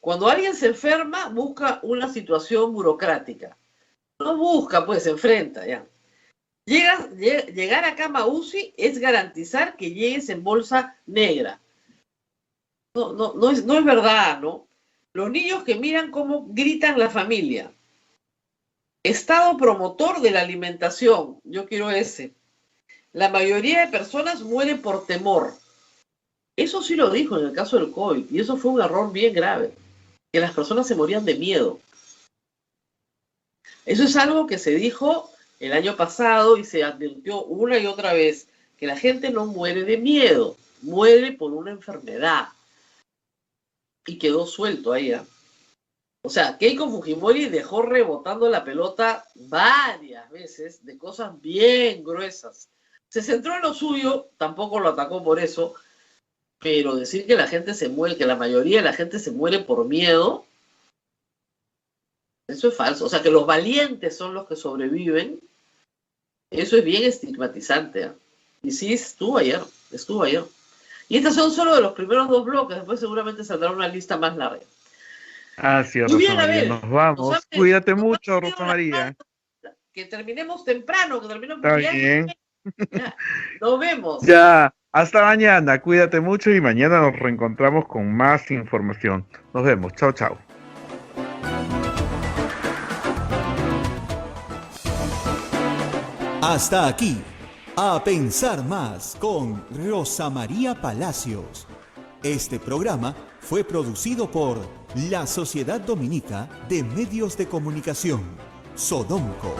Cuando alguien se enferma, busca una situación burocrática. No busca, pues se enfrenta, ya. Llegar a cama UCI es garantizar que llegues en bolsa negra. No es verdad, ¿no? Los niños que miran cómo gritan la familia. Estado promotor de la alimentación. Yo quiero ese. La mayoría de personas mueren por temor. Eso sí lo dijo en el caso del COVID. Y eso fue un error bien grave. Que las personas se morían de miedo. Eso es algo que se dijo el año pasado y se advirtió una y otra vez. Que la gente no muere de miedo. muere por una enfermedad y quedó suelto ahí. O sea, Keiko Fujimori dejó rebotando la pelota varias veces de cosas bien gruesas. Se centró en lo suyo, tampoco lo atacó por eso, pero decir que la gente se muere, que la mayoría de la gente se muere por miedo, eso es falso. O sea, que los valientes son los que sobreviven, eso es bien estigmatizante. Y sí, estuvo ayer. Y estos son solo de los primeros 2 bloques, después seguramente saldrá una lista más larga. Así es, Muy bien, Rosa María, Abel. nos vamos. Cuídate mucho, Rosa María. Que terminemos temprano, que terminemos Está bien. Ya, nos vemos. Ya, hasta mañana. Cuídate mucho y mañana nos reencontramos con más información. Nos vemos. Chao, chao. Hasta aquí, A Pensar Más con Rosa María Palacios. Este programa fue producido por la Sociedad Dominica de Medios de Comunicación, Sodomco.